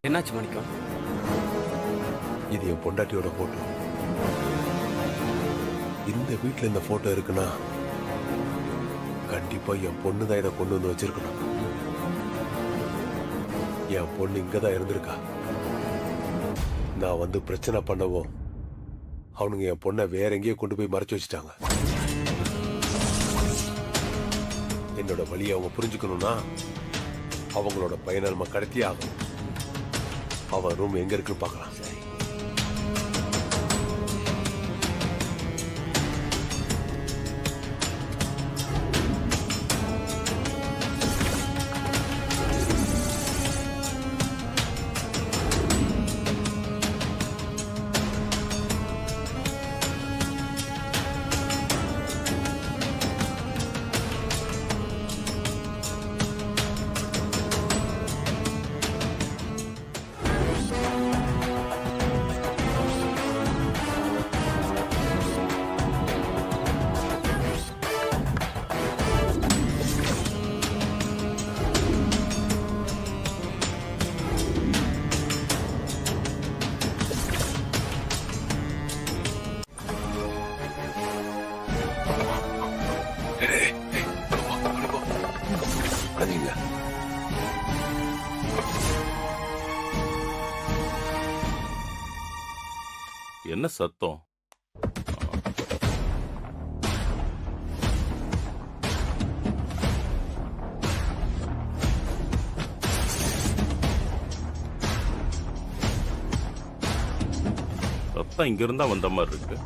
Q: என்னாச்சு மணிக்கம்?
N: இது என் பொண்டாட்டியோட போட்டோ. இந்த வீட்டுல இந்த போட்டோ இருக்குன்னா கண்டிப்பா என் பொண்ணு தான் இதை கொண்டு வந்து வச்சிருக்கணும். என் பொண்ணு இங்கதான் இருந்திருக்கா. நான் வந்து பிரச்சனை பண்ணவும் அவனுங்க என் பொண்ணை வேற எங்கேயோ கொண்டு போய் மறைச்சு வச்சுட்டாங்க. என்னோட வழியை அவங்க புரிஞ்சுக்கணும்னா அவங்களோட பையனை நம்ம கடத்தி ஆகணும். அவன் ரூம் எங்க இருக்குன்னு பார்க்கலாம்.
L: என்ன சத்தம்? சத்தம் இங்க இருந்தா வந்த மாதிரி இருக்கு.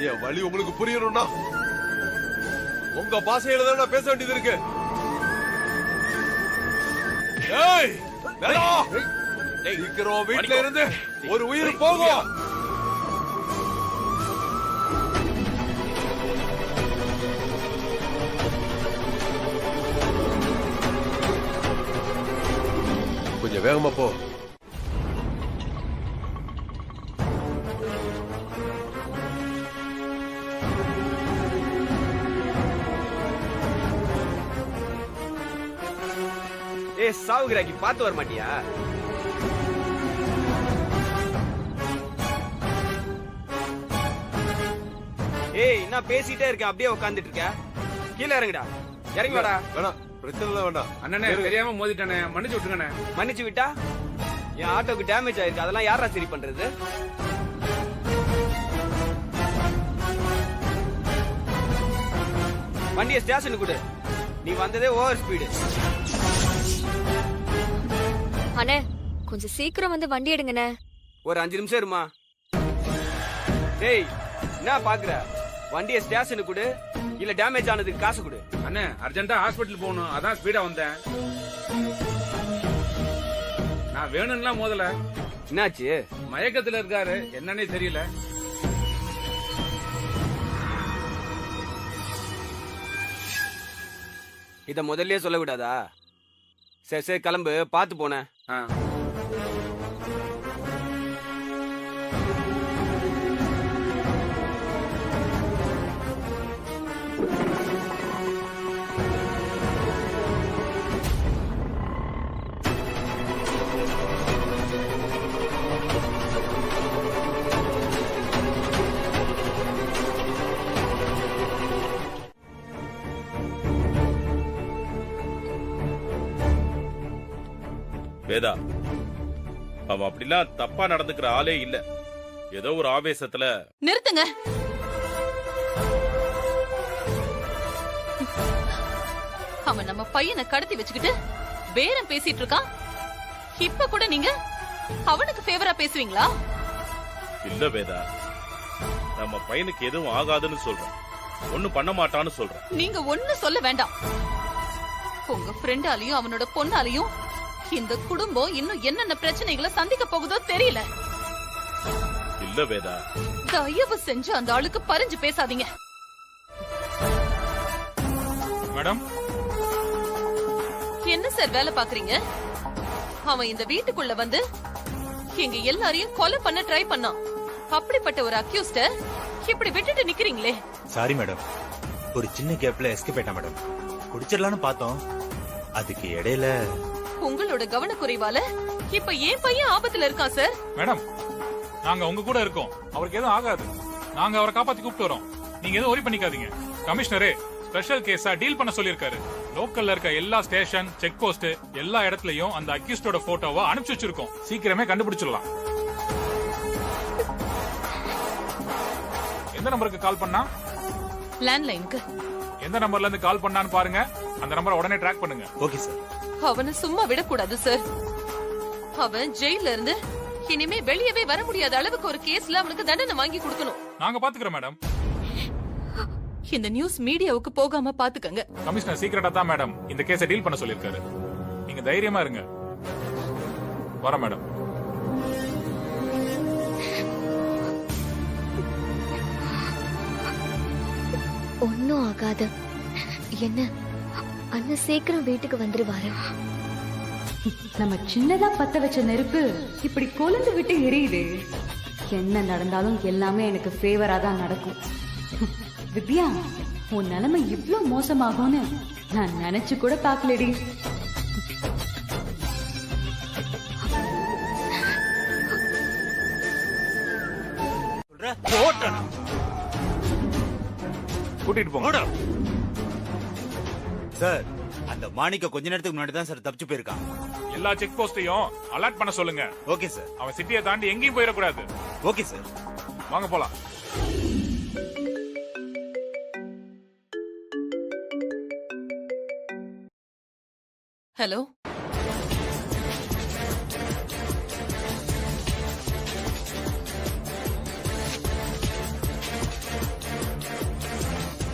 N: என் வழி உங்களுக்கு புரியணும்னா உங்க பாஷையில தான் நான் பேச வேண்டியது இருக்கு. சீக்கிரம் வீட்டுல இருந்து ஒரு உயிர் போகும். கொஞ்சம் வேகமா போ.
Q: சாவுகிறாக்கி பார்த்து வர மாட்டியா? ஏய் என்ன பேசிட்டே இருக்க, அப்படியே உட்காந்துட்டு இருக்க? கீழே இறங்குடா. இறங்கி வாடா.
N: வேணாம், பிரச்சனை வேண்டாம்.
R: அண்ணனே தெரியாம மோதிட்டானே, மன்னிச்சு விட்டுங்கண்ணே.
Q: மன்னிச்சு விட்டா என் ஆட்டோக்கு டேமேஜ் ஆயிருக்கு, அதெல்லாம் யாரா சரி பண்றது? வண்டியை ஸ்டேஷனுக்கு கொடு. நீ வந்ததே ஓவர் ஸ்பீடு.
G: அண்ணே கொஞ்சம் சீக்கிரம் வந்து வண்டி எடுங்கண்ணே.
Q: ஒரு 5 நிமிஷம் இருமா. டேய் என்ன பாக்குற? வண்டியை ஸ்டேஷனுக்கு கொடு, இல்ல டேமேஜ் ஆனதுக்கு காசு கொடு.
R: அண்ணே அர்ஜென்ட்டா ஹாஸ்பிட்டல் போகணும், அதான் ஸ்பீடா வந்தேன். நான் வேணும்லாம் மோதல.
Q: என்னாச்சு?
R: மயக்கத்துல இருக்காரு, என்னன்னே தெரியல.
Q: இத முதல்லயே சொல்ல விடாதா? சரி சரி கிளம்பு, பாத்து போன.
L: வேதா, அவன் அப்படிலாம் தப்பா நடந்துக்கிற ஆளே இல்ல. ஏதோ ஒரு ஆவேசத்துல.
J: நிறுத்துங்க. அவன் நம்ம பையனை கடத்தி வச்சுக்கிட்டு பேரம் பேசிட்டு இருக்கான். இப்ப கூட நீங்க அவனுக்கு ஃபேவரா பேசுவீங்களா?
L: இல்ல வேதா, நம்ம பையனுக்கு எதுவும் ஆகாதுன்னு சொல்றோம், ஒண்ணும் பண்ண மாட்டான்னு சொல்றோம்.
J: நீங்க ஒண்ணு சொல்ல வேண்டாம். உங்க ஃப்ரெண்டாலையும் அவனோட பொண்ணாலையும் இந்த குடும்பம் இன்னும் என்னென்ன பிரச்சனைகளை சந்திக்க போகுதோ தெரியல.
L: இல்ல வேதா,
J: தயவு செஞ்சு அந்த ஆளுக்கு பறிஞ்சு பேசாதீங்க.
P: மேடம்,
J: என்ன சார் வேலை பாக்குறீங்க? அவன் இந்த வீட்டுக்குள்ள வந்து எங்க எல்லாரையும் கொலை பண்ண ட்ரை பண்ணான். அப்படிப்பட்ட ஒரு அக்யூஸ்ட இப்படி விட்டுட்டு நிக்கிறீங்களே.
S: சாரி மேடம், ஒரு சின்ன கேப்ல எஸ்கேப் ஆயிட்டான் மேடம். குடிச்சிடலான்னு பார்த்தோம், அதுக்கு இடையில
J: உங்களோட கவனக்குறைவால இப்ப ஏன் பையன் ஆபத்துல இருக்கான் சார்.
T: மேடம், நாங்க உங்க கூட இருக்கோம், அவருக்கு எதுவும் ஆகாது. நாங்க அவரை காப்பாத்தி கூப்பிட்டு வரோம், நீங்க எதுவும் ஒரி பண்ணிக்காதீங்க. கமிஷனரே ஸ்பெஷல் கேஸா டீல் பண்ண சொல்லிருக்காரு. லோக்கல்ல இருக்க எல்லா ஸ்டேஷன், செக் போஸ்ட் எல்லா இடத்துலயும் அந்த அக்யூஸ்டோட போட்டோவை அனுப்பிச்சு வச்சிருக்கோம். சீக்கிரமே கண்டுபிடிச்சிடலாம். எந்த நம்பருக்கு கால் பண்ணா?
J: லேண்ட்லைனுக்கு.
T: எந்த நம்பர்ல இருந்து கால் பண்ணான்னு பாருங்க, அந்த நம்பரை உடனே ட்ராக் பண்ணுங்க.
S: Okay sir.
J: அவனை சும்மா விடக்கூடாது சார். அவன் ஜெயில இருந்து இனிமே வெளியவே வர முடியாத அளவுக்கு ஒரு கேஸ்ல அவனுக்கு தண்டனை வாங்கி கொடுக்கணும்.
T: நாங்க பாத்துக்கிறோம் மேடம்.
J: இந்த நியூஸ் மீடியாவுக்கு போகாம பாத்துக்கங்க.
T: கமிஷனர் சீக்கிரட்டா தான் மேடம் இந்த கேஸை டீல் பண்ண சொல்லிருக்காரு. நீங்க தைரியமா இருங்க. வர மேடம்.
C: ஒன்னும் ஆகாது. என்ன அண்ணன் சீக்கிரம் வீட்டுக்கு வந்துருவாரு.
A: நம்ம சின்னதா பத்த வச்ச நெருப்பு இப்படி கொழுந்து விட்டு எரியுது. என்ன நடந்தாலும் எல்லாமே எனக்கு ஃபேவரா தான் நடக்கும். வித்யா, உன் நிலைமை இவ்ளோ மோசமாகும்னு நான் நினைச்சு கூட பாக்கலடி.
T: கூட்டிட்டு போங்க
S: சார். அந்த மாணிக்க கொஞ்ச நேரத்துக்கு முன்னாடி தான் சார் தப்பிச்சு போயிருக்கான்.
T: எல்லா செக் போஸ்டையும் அலர்ட் பண்ண சொல்லுங்க.
S: Okay sir.
T: அவன் சிட்டியை தாண்டி எங்கேயும் போயிடக்கூடாது.
S: Okay sir.
T: வாங்க போலாம்.
J: ஹலோ,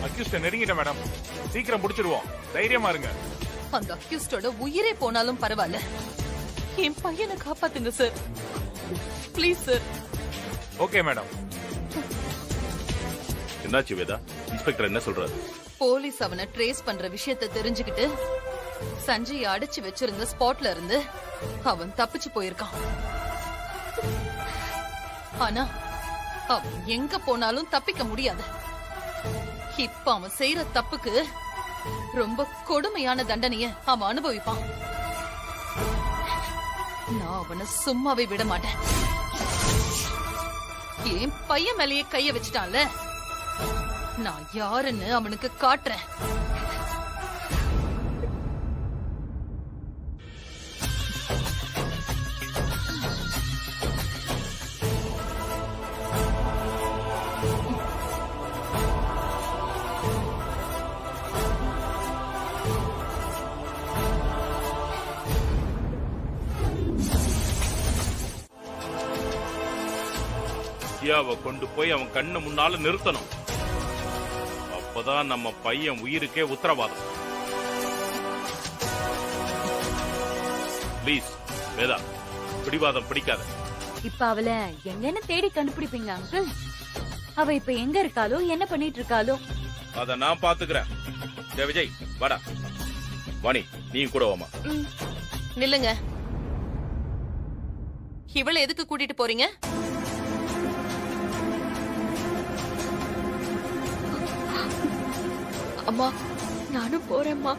T: அக்யூஸ்ட நெருங்கிட்ட மேடம். சீக்கிரம் முடிச்சிருவோம், தைரியமா இருங்க.
J: அந்த அக்யூஸ்டோட உயிரே போனாலும் பரவாயில்ல, என் பையனை காப்பாத்துங்க sir. Please sir.
T: Okay madam.
L: என்னாச்சு வேதா? இன்ஸ்பெக்டர் என்ன சொல்றாரு?
J: போலீஸ் அவனை ட்ரேஸ் பண்ற விஷயத்தை தெரிஞ்சுக்கிட்டு சஞ்சய் அடிச்சு வச்சிருந்த ஸ்பாட்ல இருந்து அவன் தப்பிச்சு போயிருக்கான். ஆனா அவன் எங்க போனாலும் தப்பிக்க முடியாது. இப்ப அவன் செய்யற தப்புக்கு ரொம்ப கொடுமையான தண்டனைய அவன் அனுபவிப்பான். நான் அவனை சும்மாவே விட மாட்டேன். என் பையன் மேலேயே கைய வச்சுட்டான்ல, நான் யாருன்னு அவனுக்கு காட்டுறேன்.
L: வித்யாவை கொண்டு போய் அவன் கண்ணு முன்னால நிறுத்தணும். அப்பதான் நம்ம பையன் உயிருக்கே உத்தரவாதம். ப்ளீஸ் வேதா, பிடிவாதம் பிடிக்காத.
A: இப்ப அவளை எங்கன்னு தேடி கண்டுபிடிப்பீங்க அங்கிள்? அவ இப்ப எங்க இருக்காளோ, என்ன பண்ணிட்டு இருக்காளோ?
L: அத நான் பாத்துக்கிறேன். விஜய் வாடா. வாணி நீ கூட வாமா.
J: நில்லுங்க. இவளை எதுக்கு கூட்டிட்டு போறீங்க?
G: அம்மா நானும் போறேம்மா.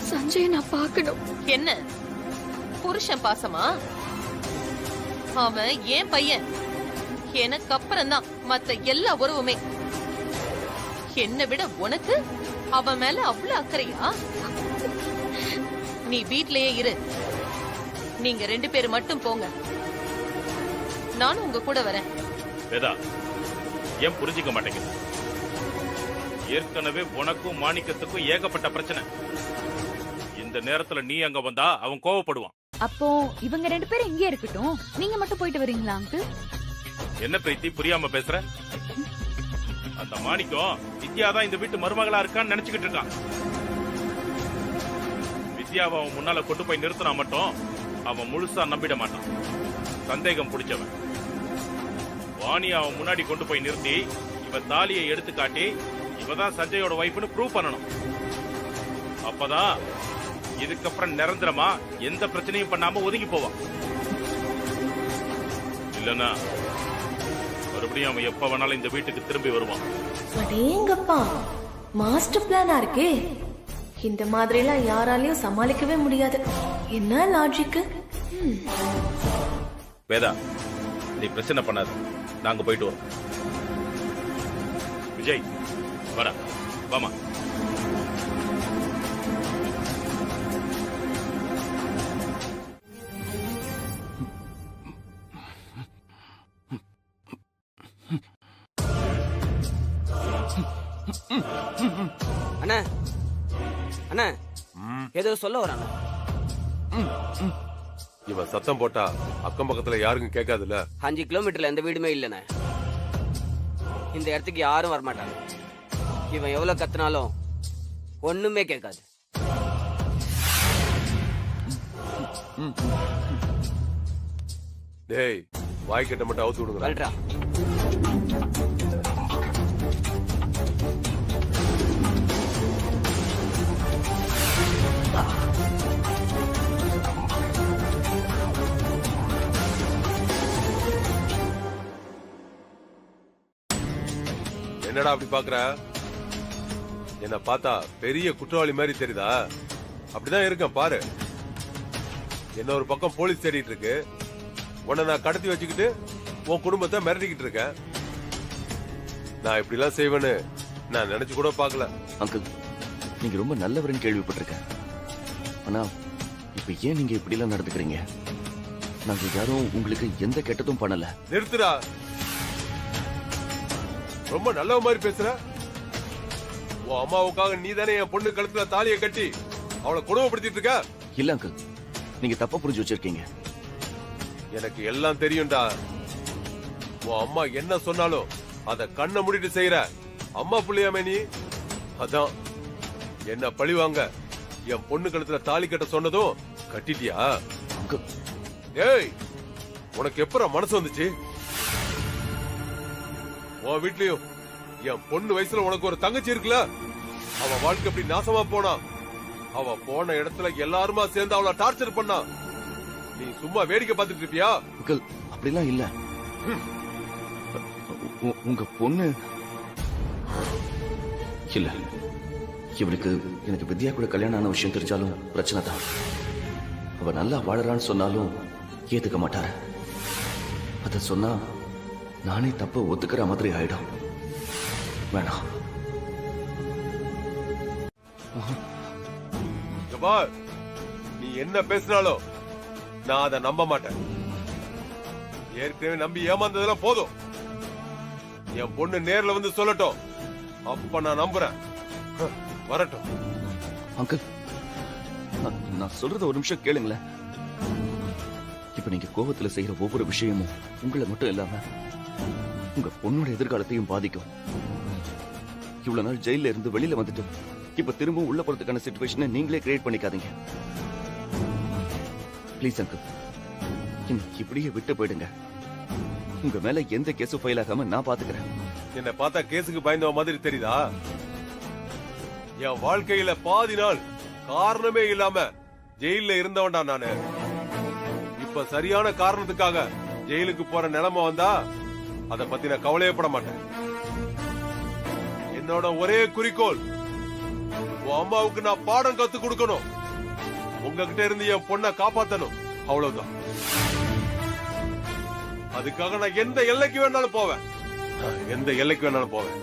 G: சஞ்சய் நான் பார்க்கணும்.
J: என்ன புருஷன் பாசமா? அவன் ஏன் பையன். எனக்கு அப்புறம் தான் மத்த எல்லா உறவுமே. என்னை விட உனக்கு அவன் மேல அவ்வளவு அக்கறையா? நீ வீட்லயே இரு. நீங்க 2 பேர் மட்டும் போங்க. நானும் உங்க கூட வரேன்.
L: வேதா, ஏன் புரிஞ்சுக்க மாட்டேங்குது? ஏற்கனவே உனக்கும் மாணிக்கத்துக்கும் ஏகப்பட்ட பிரச்சனை. இந்த நேரத்துல நீ அங்க வந்தா அவன் கோவப்படுவான்.
A: அப்போ இவங்க 2 பேரும் இங்கே இருக்கட்டும், நீங்க மட்டும் போயிட்டு வரீங்களா அங்கிள்?
L: என்ன பிரீத்தி புரியாம பேசுற? அந்த மாணிக்கம் வித்யாதான் இந்த வீட்டு மருமகளா இருக்கான்னு நினைச்சுக்கிட்டு இருக்கான். வித்யாவை அவன் முன்னால கொண்டு போய் நிறுத்தினா மட்டும் அவன் முழுசா நம்பிட மாட்டான். சந்தேகம் பிடிச்சவன். வாணி அவன் முன்னாடி கொண்டு போய் நிறுத்தி இவ தாலியை எடுத்து காட்டி இவதான் சஞ்சயோட வைஃப்னு ப்ரூவ் பண்ணணும். அப்பதான் இதுக்கப்புறம் நிரந்தரமா எந்த பிரச்சனையும் பண்ணாம ஒதுங்கி போவான். இல்லன்னா மறுபடியும் அவன் எப்ப வேணாலும் இந்த வீட்டுக்கு திரும்பி வருவான்.
M: அடேங்கப்பா, மாஸ்டர் பிளானா இருக்கே. இந்த மாதிரி எல்லாம் யாராலையும் சமாளிக்கவே முடியாது. என்ன லாஜிக்?
L: வேதா, நீ பிரச்சனை பண்ணாத, நாங்க போயிட்டு வரோம். விஜய் வர வாமா.
Q: அண்ணா அண்ணா ஏதோ சொல்ல வரானே.
N: இவன் சத்தம் போட்டா அக்கம் பக்கத்துல யாருக்கும் கேட்காதுல்ல.
Q: 5 கிலோமீட்டர்ல எந்த வீடுமே இல்லண்ணே. இந்த இடத்துக்கு யாரும் வரமாட்டாங்க. இவன் எவ்வளவு கத்துனாலும் ஒண்ணுமே கேட்காது.
N: டேய், வாய் கட்ட மட்டும் அவுத்து விடுங்க. என்னடா அப்படி பாக்குற? என்ன பார்த்தா பெரிய குற்றவாளி மாதிரி தெரியுதா? அப்படிதான் இருக்கேன் பாரு. என்ன ஒரு பக்கம் போலீஸ் தேடிட்டு இருக்கு, உன்னை நான் கடத்தி வச்சுக்கிட்டு உன் குடும்பத்தை மிரட்டிக்கிட்டு இருக்கேன். நான் இப்படி எல்லாம் செய்வேன்னு நான் நினைச்சு கூட பாக்கல.
H: அங்கிள், நீங்க ரொம்ப நல்லவர்னு கேள்விப்பட்டிருக்கேன். ஆனா இப்ப ஏன் நீங்க இப்படி எல்லாம் நடந்துக்கிறீங்க? நாங்க யாரும் உங்களுக்கு எந்த கெட்டதும் பண்ணல.
N: நிறுத்துடா, ரொம்ப நல்ல மாதிரி பேசுற. உன் அம்மாவுக்காக நீ தானே என் பொண்ணு கழுத்துல தாலியை கட்டி அவளை கொடுமைப்படுத்திட்டு இருக்க.
H: இல்ல அங்கிள், நீங்க தப்பா புரிஞ்சு வச்சிருக்கீங்க.
N: எனக்கு எல்லாம் தெரியும்டா. உன் அம்மா என்ன சொன்னாலும் அத கண்ணை மூடிட்டு செய்யற அம்மா புள்ளையாமே நீ. அதான் என்ன பழிவாங்க என் பொண்ணு கழுத்துல தாலி கட்ட சொன்னதும் கட்டிட்டியா? ஏய், உனக்கு எப்பற மனசு வந்துச்சு? உன் வீட்லயும் என் பொண்ணு வயசுல உனக்கு ஒரு தங்கச்சி இருக்குல்ல, அவ வாழ்க்கை அப்படி நாசமா போனா. அவ போன இடத்துல எல்லாருமா சேர்ந்து அவளை டார்ச்சர் பண்ணா. நீ சும்மா வேடிக்கை பார்த்துட்டு இருப்பியா?
H: அப்படிலாம் இல்ல. உங்க பொண்ணு இல்ல. இவனுக்கு எனக்கு வித்யா கூட கல்யாணம் ஆன விஷயம் தெரிஞ்சாலும் பிரச்சனை தான். அவ நல்லா வாழறான்னு சொன்னாலும் ஏத்துக்க மாட்டாரு. அத சொன்னா நானே தப்பு ஒத்துக்கிற மாதிரி ஆயிடும். வேணாம்.
N: நீ என்ன பேசினாலும் நான் அதை நம்ப மாட்டேன். ஏற்கனவே நம்பி ஏமாந்ததெல்லாம் போதும். என் பொண்ணு நேர்ல வந்து சொல்லட்டும், அப்ப நான் நம்புறேன். வரட்டும்.
H: அங்கிள், நான் சொல்றத ஒரு நிமிஷம் கேளுங்களேன். இப்ப நீங்க கோபத்துல செய்யற ஒவ்வொரு விஷயமும் உங்களை மட்டும் இல்லாம உங்க பொண்ணோட எதிர்காலத்தையும் பாதிக்கும். இவ்வளவு நாள் ஜெயில இருந்து வெளியில வந்துட்டு இப்ப திரும்ப உள்ள போறதுக்கான சிச்சுவேஷனை நீங்களே கிரியேட் பண்ணிக்காதீங்க. ப்ளீஸ் அங்கிள், இன்னைக்கு இப்படியே விட்டு போயிடுங்க. உங்க மேல எந்த கேஸும் ஃபைல் ஆகாம நான் பாத்துக்கிறேன்.
N: என்ன பார்த்தா கேஸுக்கு பயந்தவ மாதிரி தெரியுதா? என் வாழ்க்கையில பாதி நாள் காரணமே இல்லாம ஜெயில இருந்தவன்டா நானு. இப்ப சரியான காரணத்துக்காக ஜெயிலுக்கு போற நிலைமை வந்தா அத பத்தி நான் கவலையப்பட மாட்டேன். என்னோட ஒரே குறிக்கோள் உன் அம்மாவுக்கு நான் பாடம் கத்து கொடுக்கணும், உங்ககிட்ட இருந்து என் பொண்ணை காப்பாத்தணும், அவ்வளவுதான். அதுக்காக நான் எந்த எல்லைக்கு வேணாலும் போவேன், எந்த எல்லைக்கு வேணாலும் போவேன்.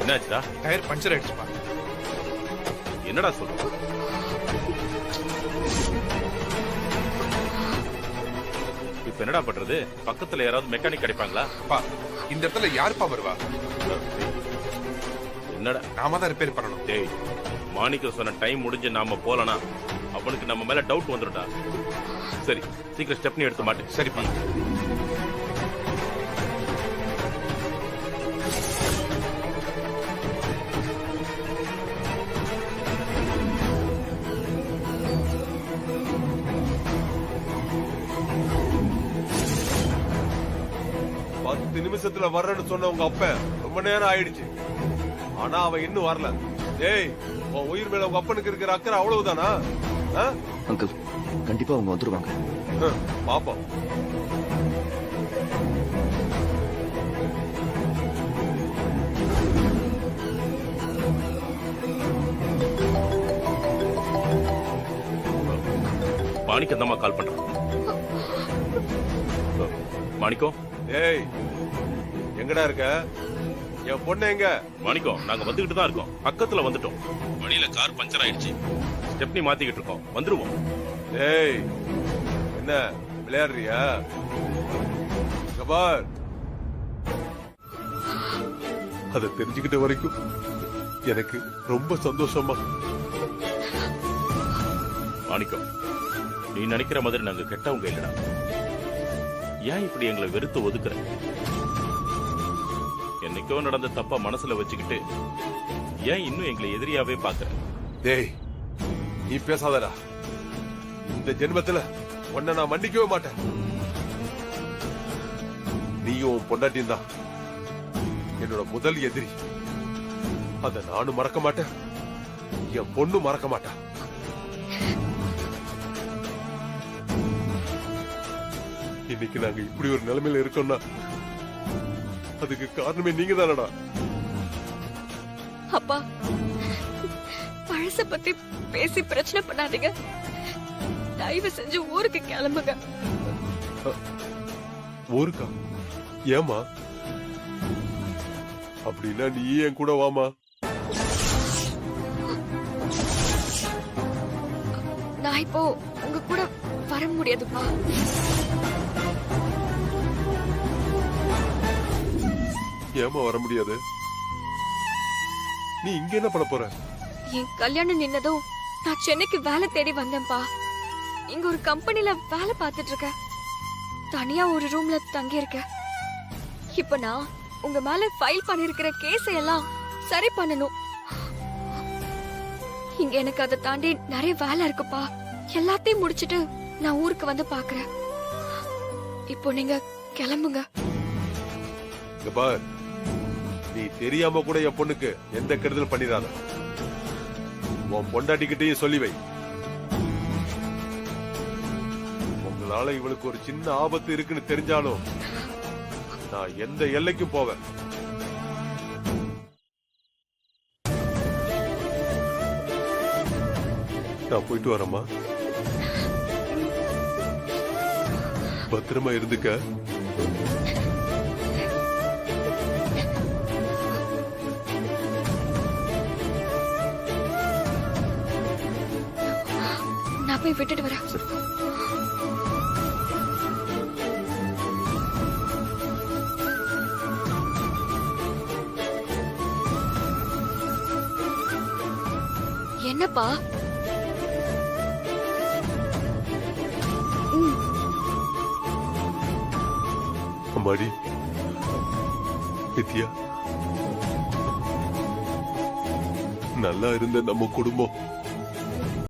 L: என்னாச்சுடா?
P: டயர் பஞ்சர் ஆயிடுச்சுப்பா.
L: என்னடா சொல்ற? இப்ப என்னடா பண்றது? பக்கத்துல யாராவது மெக்கானிக் கிடைப்பாங்களா?
P: இந்த இடத்துல யாருப்பா வருவா?
L: என்னடா
P: நாம தான் ரிப்பேர் பண்ணணும்.
L: டேய், மாணிக்கம் சொன்ன டைம் முடிஞ்சு நாம போலனா அவனுக்கு நம்ம மேல டவுட் வந்துடும்டா. சரி, சீக்கிரம் ஸ்டெப்னி எடுத்து மாட்டு.
P: சரிப்பா.
N: நிமிஷத்துல வர்றேன்னு சொன்ன உங்க அப்ப ரொம்ப நேரம் ஆயிடுச்சு, ஆனா அவன் இன்னும் வரல. ஏய், உன் உயிர் மேல உங்க அப்பனுக்கு இருக்கிற அக்கறை அவ்வளவுதானா?
H: அங்கிள், கண்டிப்பா அவங்க வந்துருவாங்க.
N: பாப்போம்.
L: மாணிக்கம் தான் கால் பண்றான். மாணிக்கம்,
N: ஏய், எங்கடா இருக்க? என் பொண்ணு எங்க?
L: மாணிக்கம், நாங்க வந்துகிட்டு தான் இருக்கோம். பக்கத்துல வந்துட்டோம். வழியில கார் பஞ்சர் ஆயிடுச்சு. ஸ்டெப்னி மாத்திக்கிட்டு இருக்கோம். வந்துருவோம்.
N: ஏய், என்ன விளையாடுறியா? கபார், அத தெரிஞ்சுக்கிட்ட வரைக்கும் எனக்கு ரொம்ப சந்தோஷமா.
L: மாணிக்கம், நீ நினைக்கிற மாதிரி நாங்க கெட்டவங்க இல்லடா. ஏன் இப்படி எங்களை வெறுத்து ஒதுக்குற? என்னைக்கோ நடந்த தப்பா மனசுல வச்சுக்கிட்டு ஏன் இன்னும் எங்களை எதிரியாவே பாக்குற?
N: டேய், நீ பேசாதடா. இந்த ஜென்மத்துல உன்னை நான் மன்னிக்கவே மாட்டேன். நீயும் பொண்டாட்டியும் தான் என்னோட முதல் எதிரி. அத நானும் மறக்க மாட்டேன், என் பொண்ணு மறக்க மாட்டேன். இன்னைக்கு நாங்க இப்படி ஒரு நிலைமையில இருக்கோம்னா அதுக்கு காரணமே நீங்க தானடா.
G: அப்பா, பழச பத்தி பேசி பிரச்சனை பண்ணாதீங்க. தயவு செஞ்சு ஊருக்கு கிளம்புங்க.
N: ஊருக்கா? ஏமா? அப்படின்னா நீ என் கூட வாமா.
G: நான் இப்போ உங்க கூட வர முடியாதுப்பா.
N: ஏமா வர முடியாது? நீ இங்க என்ன பண்ண போற?
G: என் கல்யாணம் நின்னதும் நான் சென்னைக்கு வேலை தேடி வந்தேன்ப்பா. இங்க ஒரு கம்பெனில வேலை பார்த்துட்டு இருக்கேன். தனியா ஒரு ரூம்ல தங்கி இருக்கேன். இப்ப நான் உங்க மேல ஃபைல் பண்ணிருக்கிற கேஸ் எல்லாம் சரி பண்ணணும். இங்க எனக்கு அதை தாண்டி நிறைய வேலை இருக்குப்பா. எல்லாத்தையும் முடிச்சிட்டு நான் ஊருக்கு வந்து பாக்குறேன். இப்போ நீங்க கிளம்புங்க.
N: பார், நீ தெரியாம கூட என் பொண்ணுக்கு எந்த கெடுதல் பண்ணிடாத. உன் பொண்டாட்டிக்கிட்டையும் சொல்லி வை. உங்களால இவளுக்கு ஒரு சின்ன ஆபத்து இருக்குன்னு தெரிஞ்சாலும் நான் எந்த எல்லைக்கும் போவேன். நான் போயிட்டு வரேம்மா. பத்திரமா இருந்துக்க.
G: நான் போய் விட்டுட்டு வரேன். என்னப்பா?
N: அம்மாடி வித்யா, நல்லா இருந்த நம்ம குடும்பம்